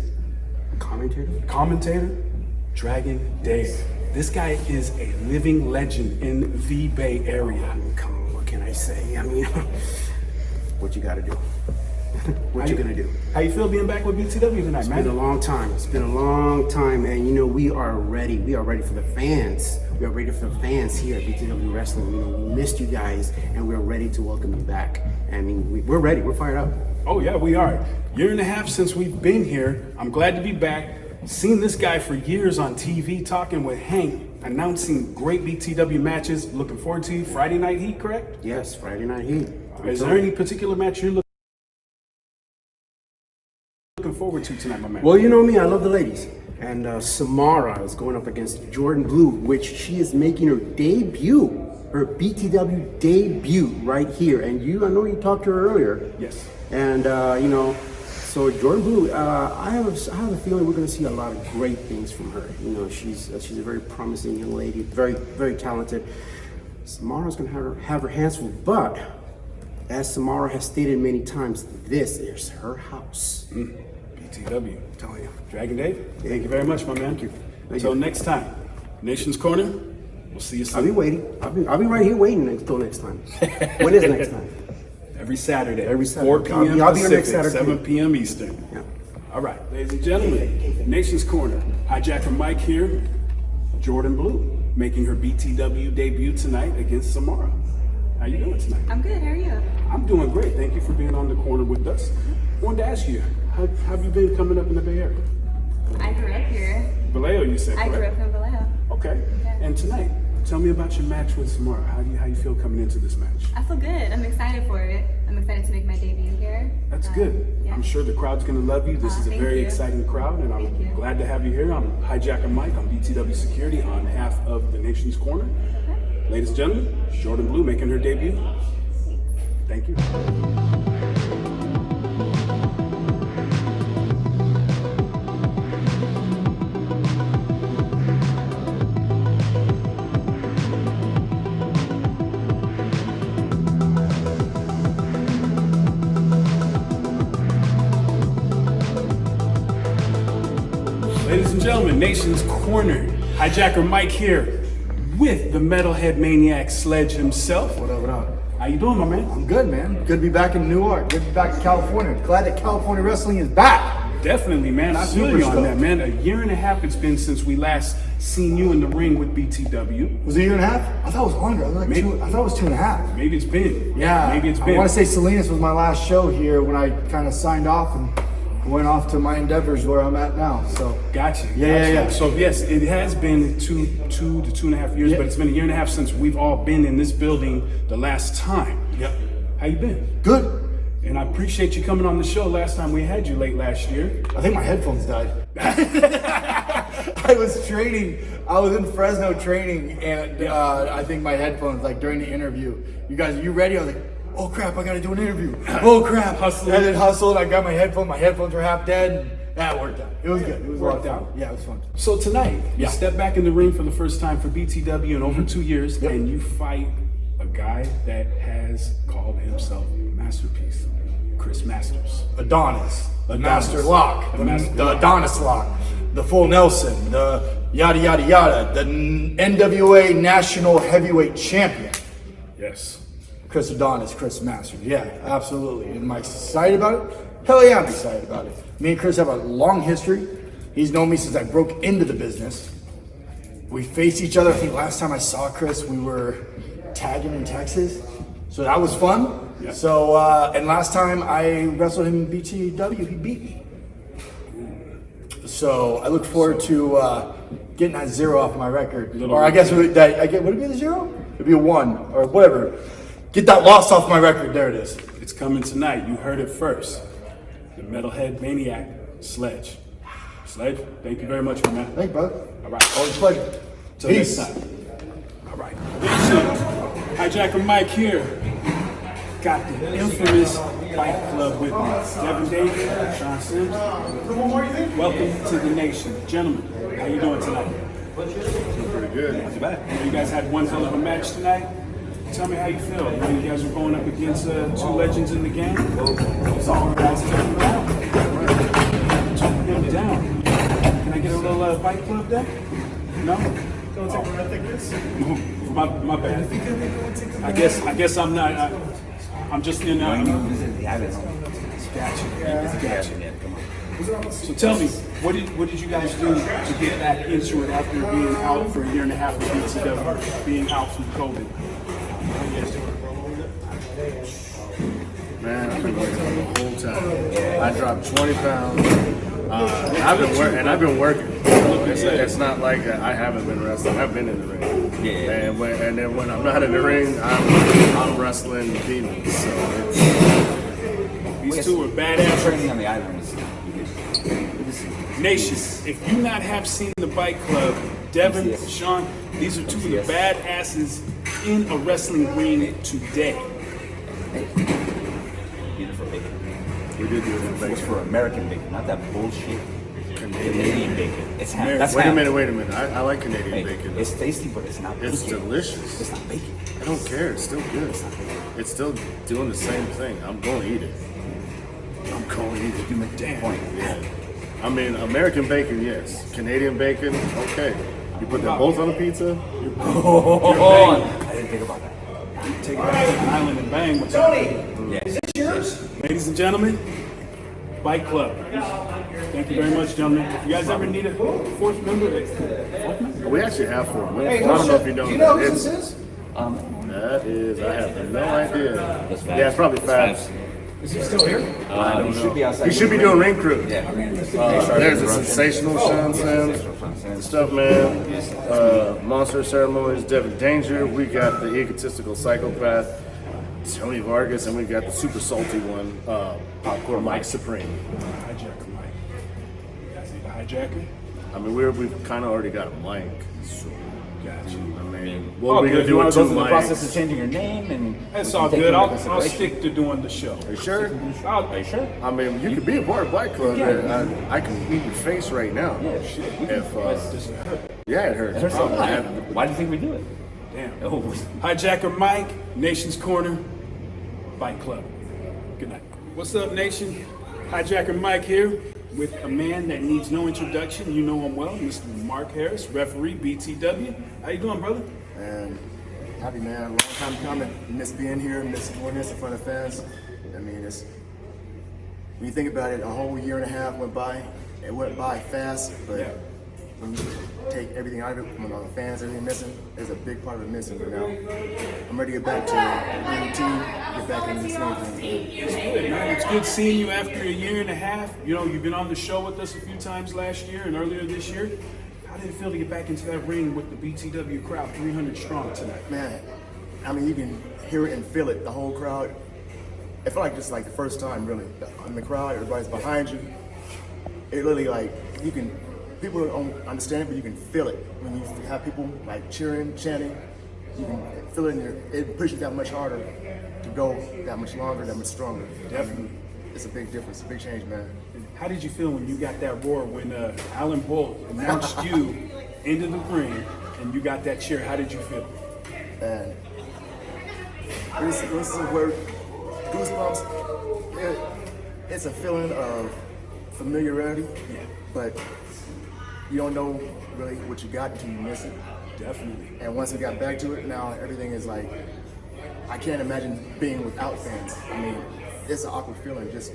commentator, Dragon Dave. This guy is a living legend in the Bay Area. I mean, come on, what can I say? I mean, what you gotta do? What you gonna do? How you feel being back with BTW tonight, It's man? been a long time. It's been a long time, man. You know, we are ready. We are ready for the fans. We are ready for the fans here at BTW Wrestling. You know, we missed you guys, and we're ready to welcome you back. I mean, we're ready. We're fired up. Oh yeah, we are. Year and a half since we've been here. I'm glad to be back. Seen this guy for years on TV, talking with Hank, announcing great BTW matches. Looking forward to Friday Night Heat, correct? Yes, Friday Night Heat. Is there any particular match you're looking forward to tonight, my man? Well, you know me, I love the ladies. And Samara is going up against Jordan Blue, which she is making her debut, her BTW debut right here. And I know you talked to her earlier. Yes. And, you know, so Jordan Blue, I have a feeling we're going to see a lot of great things from her. You know, she's a very promising young lady, very, very talented. Samara's going to have her hands full, but as Samara has stated many times, this is her house. BTW, I'm telling you. Dragon Dave, thank you very much, my man. Thank you. Until next time, Nation's Corner, we'll see you soon. I'll be waiting. I'll be right here waiting until next time. When is next time? Every Saturday. Every Saturday. 4 p.m. I'll be here next Pacific, Saturday. 7 p.m. Eastern. Yeah. All right, ladies and gentlemen, Nation's Corner. HiJacker Mike here. Jordan Blue making her BTW debut tonight against Samara. How you doing tonight? I'm good. How are you? I'm doing great. Thank you for being on the corner with us. I wanted to ask you, how have you been coming up in the Bay Area? I grew up here. Vallejo, you said, I grew correct? up in Vallejo. Okay. Okay. And tonight, tell me about your match with Samara. How you feel coming into this match? I feel good. I'm excited for it. I'm excited to make my debut here. That's good. Yeah. I'm sure the crowd's going to love you. This is a thank very you. exciting crowd, and Thank you. I'm glad to have you here. I'm HiJacker Mike. I'm BTW Security on behalf of the Nation's Corner. Okay. Ladies and gentlemen, Jordan Blue making her debut. Thank you. Ladies and gentlemen, Nation's Corner. HiJacker Mike here with the Metalhead Maniac Sledge himself. What up, what up? How you doing, my man? I'm good, man. Good to be back in Newark. Good to be back in California. Glad that California wrestling is back. Definitely, man. I feel Super you on stoked. that, man. A year and a half it's been since we last seen you in the ring with BTW. Was it a year and a half? I thought it was longer. I thought it was 2.5. Maybe it's been. Yeah. Maybe it's I been. want to say Salinas was my last show here when I kind of signed off and went off to my endeavors where I'm at now. So Gotcha. Yeah. So yes, it has been two to 2.5 years, Yeah. but it's been a year and a half since we've all been in this building the last time. Yep. How you been? Good. And I appreciate you coming on the show. Last time we had you late last year. I think my headphones died. I was training. I was in Fresno training, and I think my headphones, like during the interview, you guys, are you ready? I was like, oh crap, I gotta do an interview. Oh crap. Hustle. And then hustled. I got my headphones were half dead. And that worked out. It was good. It was Worked a lot of out. fun. Yeah, it was fun. So tonight, you Yeah. step back in the ring for the first time for BTW in over 2 years, Yep. and you fight a guy that has called himself Masterpiece, Chris Masters. Adonis, the Adonis. Master Lock, The Master the Lock. Adonis Lock, the Full Nelson, the yada yada yada, the NWA National Heavyweight Champion. Yes. Chris Adonis, Chris Masters. Yeah, absolutely. Am I excited about it? Hell yeah, I'm excited about it. Me and Chris have a long history. He's known me since I broke into the business. We faced each other. I think last time I saw Chris, we were tagging in Texas. So that was fun. Yeah. So, and last time I wrestled him in BTW, he beat me. So I look forward to getting that 0 off my record. Or I guess would it be the 0? It'd be a 1 or whatever. Get that loss off my record. There it is. It's coming tonight. You heard it first. The Metalhead Maniac Sledge. Sledge, thank you very much, my man. Thank you, brother. All right. Always a pleasure. Till Peace. next time. All right. HiJacker Mike here. Got the infamous Fight Club with me. Devin Davis, Sean Sims. Welcome to the nation. Gentlemen, how you doing tonight? Pretty good. Not too bad. You guys had one hell of a match tonight. Tell me how you feel. You know, you guys are going up against 2 legends in the game. It's all guys took them down. Took them down. Can I get a little Fight Club there? No? Don't take a like this. My bad. I guess I'm not. I'm just in. Gotcha. So tell me, what did you guys do to get back into it after being out for a year and a half with BTW, being out from COVID? Man, I've been working the whole time. I dropped 20 pounds. I've been working. It's not like I haven't been wrestling. I've been in the ring. Yeah. And then when I'm not in the ring, I'm wrestling demons. So These two are badass. Training on the islands. Nation, if you not have seen the Bike Club, Devin, Sean, these are 2 of the badasses in a wrestling ring today. Did it for bacon. we did do it in It's bacon. for American bacon, not that bullshit Canadian bacon. It's ham. Wait That's a ham. minute. I like Canadian Hey, bacon. it's tasty, but it's not It's bacon. delicious. It's not bacon. I don't care. It's still good. It's still doing the same thing. I'm going to eat it. I'm going to eat it. You make a point. Yeah. I mean, American bacon, yes. Canadian bacon, okay. You put them both on a pizza? I didn't think about that. Take it back to the island and bang with you. Ladies and gentlemen, Bike Club. Thank you very much, gentlemen. If you guys ever need a fourth member, We actually have 4. Hey, I don't know if you know. do you know who It's- this is? That is, I have no idea. Yeah, it's probably Fabs. Is he still here? He should be outside. He should be doing ring crew. Yeah. There's a sensational Sean Sims stuff, man. Monster Ceremonies, Devin Danger. We got the egotistical psychopath, Tony Vargas, and we got the super salty one, Popcorn Mike Supreme. HiJacker Mike. You guys need a hijacker? I mean, we've kind of already got a mic. So, Gotcha. I mean, what are we Okay, gonna if do you want with to 2 go through the mics? process of changing your name and That's we can all take good. into I'll consideration. stick to doing the show. Are you sure? Are you sure? I mean, you could be a part of Bike Club. I can meet your face right now. Yeah, shit. If Just hurt. yeah, it hurts. It hurts a lot. Yeah. Why do you think we do it? Damn. Oh, Hijacker Mike, Nation's Corner, Bike Club. Good night. What's up, Nation? Hijacker Mike here with a man that needs no introduction. You know him well, Mr. Mark Harris, referee, BTW. How you doing, brother? And happy, man. Long time coming. Miss being here, miss doing this in front of fans. I mean, it's when you think about it, a whole year and a half went by. It went by fast, but when you take everything out of it, when all the fans, everything missing, there's a big part of it missing. But now I'm ready to get back to the routine, get back into the swing of things. It's good, man. It's good seeing you after a year and a half. You know, you've been on the show with us a few times last year and earlier this year. How did it feel to get back into that ring with the BTW crowd, 300 strong tonight? Man, I mean, you can hear it and feel it, the whole crowd. It felt like just like the first time, really. In the crowd, everybody's behind you. It literally, like, you can, people don't understand it, but you can feel it. When you have people, like, cheering, chanting, you can feel it in your, it pushes you that much harder to go that much longer, that much stronger. Definitely. It's a big difference, a big change, man. How did you feel when you got that roar when Alan Bolt announced you into the ring and you got that cheer? How did you feel? And this is where goosebumps, it's a feeling of familiarity, but you don't know really what you got until you miss it. Definitely. And once we got back to it, now everything is like, I can't imagine being without fans. I mean, it's an awkward feeling, just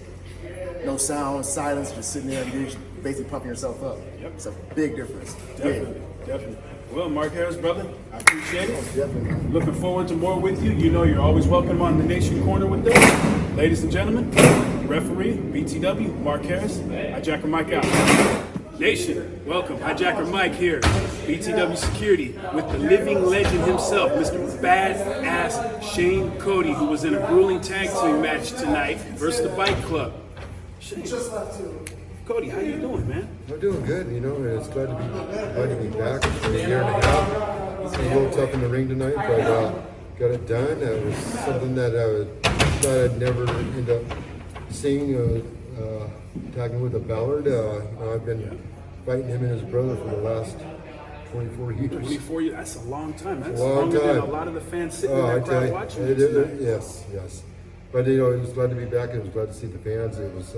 no sound, silence, just sitting there and you're basically pumping yourself up. Yep. It's a big difference. Definitely, definitely. Well, Mark Harris, brother, I appreciate it. Definitely. Looking forward to more with you. You know you're always welcome on the Nation Corner with us. Ladies and gentlemen, referee, BTW, Mark Harris, HiJacker Mike out. Nation, welcome. HiJacker Mike here, BTW Security, with the living legend himself, Mr. Badass Shane Cody, who was in a grueling tag team match tonight versus the Bike Club. Shane, Cody, how you doing, man? I'm doing good, you know, and it's glad to be back. It's been a year and a half. It's a little tough in the ring tonight, but got it done. It was something that I thought I'd never end up seeing, tagging with a Ballard. You know, I've been fighting him and his brother for the last 24 years. 24 years, that's a long time. That's A long longer than a time. lot of the fans sitting in I that tell crowd you, watching you tonight. yes. But you know, it was glad to be back. It was glad to see the fans. It was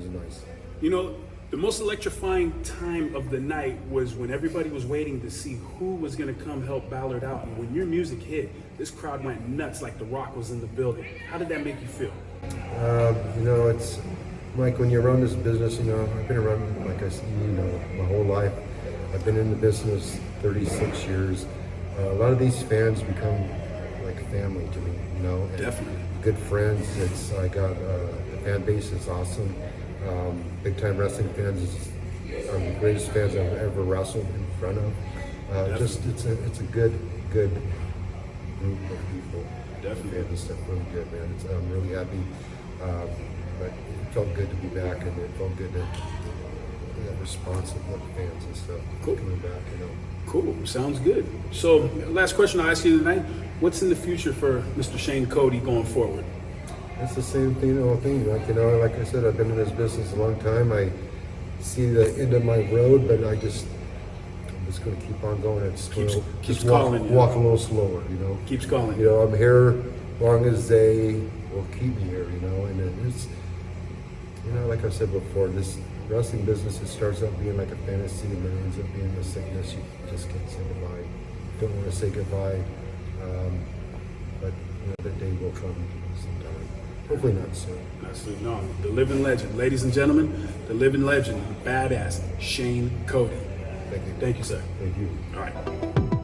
nice. You know, the most electrifying time of the night was when everybody was waiting to see who was going to come help Ballard out. And when your music hit, this crowd went nuts like The Rock was in the building. How did that make you feel? You know, it's Mike, when you run this business, you know, I've been around, like I said, you know, my whole life. I've been in the business 36 years. A lot of these fans become like family to me, you know. And Definitely. Good friends. I got the fan base is awesome. Big time wrestling fans are the greatest fans I've ever wrestled in front of. Just it's a good group of people. Definitely. And stuff really good, man. I'm really happy. But it felt good to be back, and it felt good that response of the fans and stuff coming back, you know. Cool, sounds good. So, last question I'll ask you tonight. What's in the future for Mr. Shane Cody going forward? It's the same thing, like, you know, like I said, I've been in this business a long time. I see the end of my road, but I'm just going to keep on going. Keeps calling you. Walk a little slower, you know. Keeps calling you. know, I'm here as long as they will keep me here, you know. And it's, you know, like I said before, this wrestling business, it starts out being like a fantasy, and then ends up being a sickness. You just can't say goodbye. Don't want to say goodbye. But that day will come sometime. Hopefully not soon. Absolutely. No, the living legend. Ladies and gentlemen, the living legend, badass, Shane Cody. Thank you. Thank you, sir. Thank you. All right.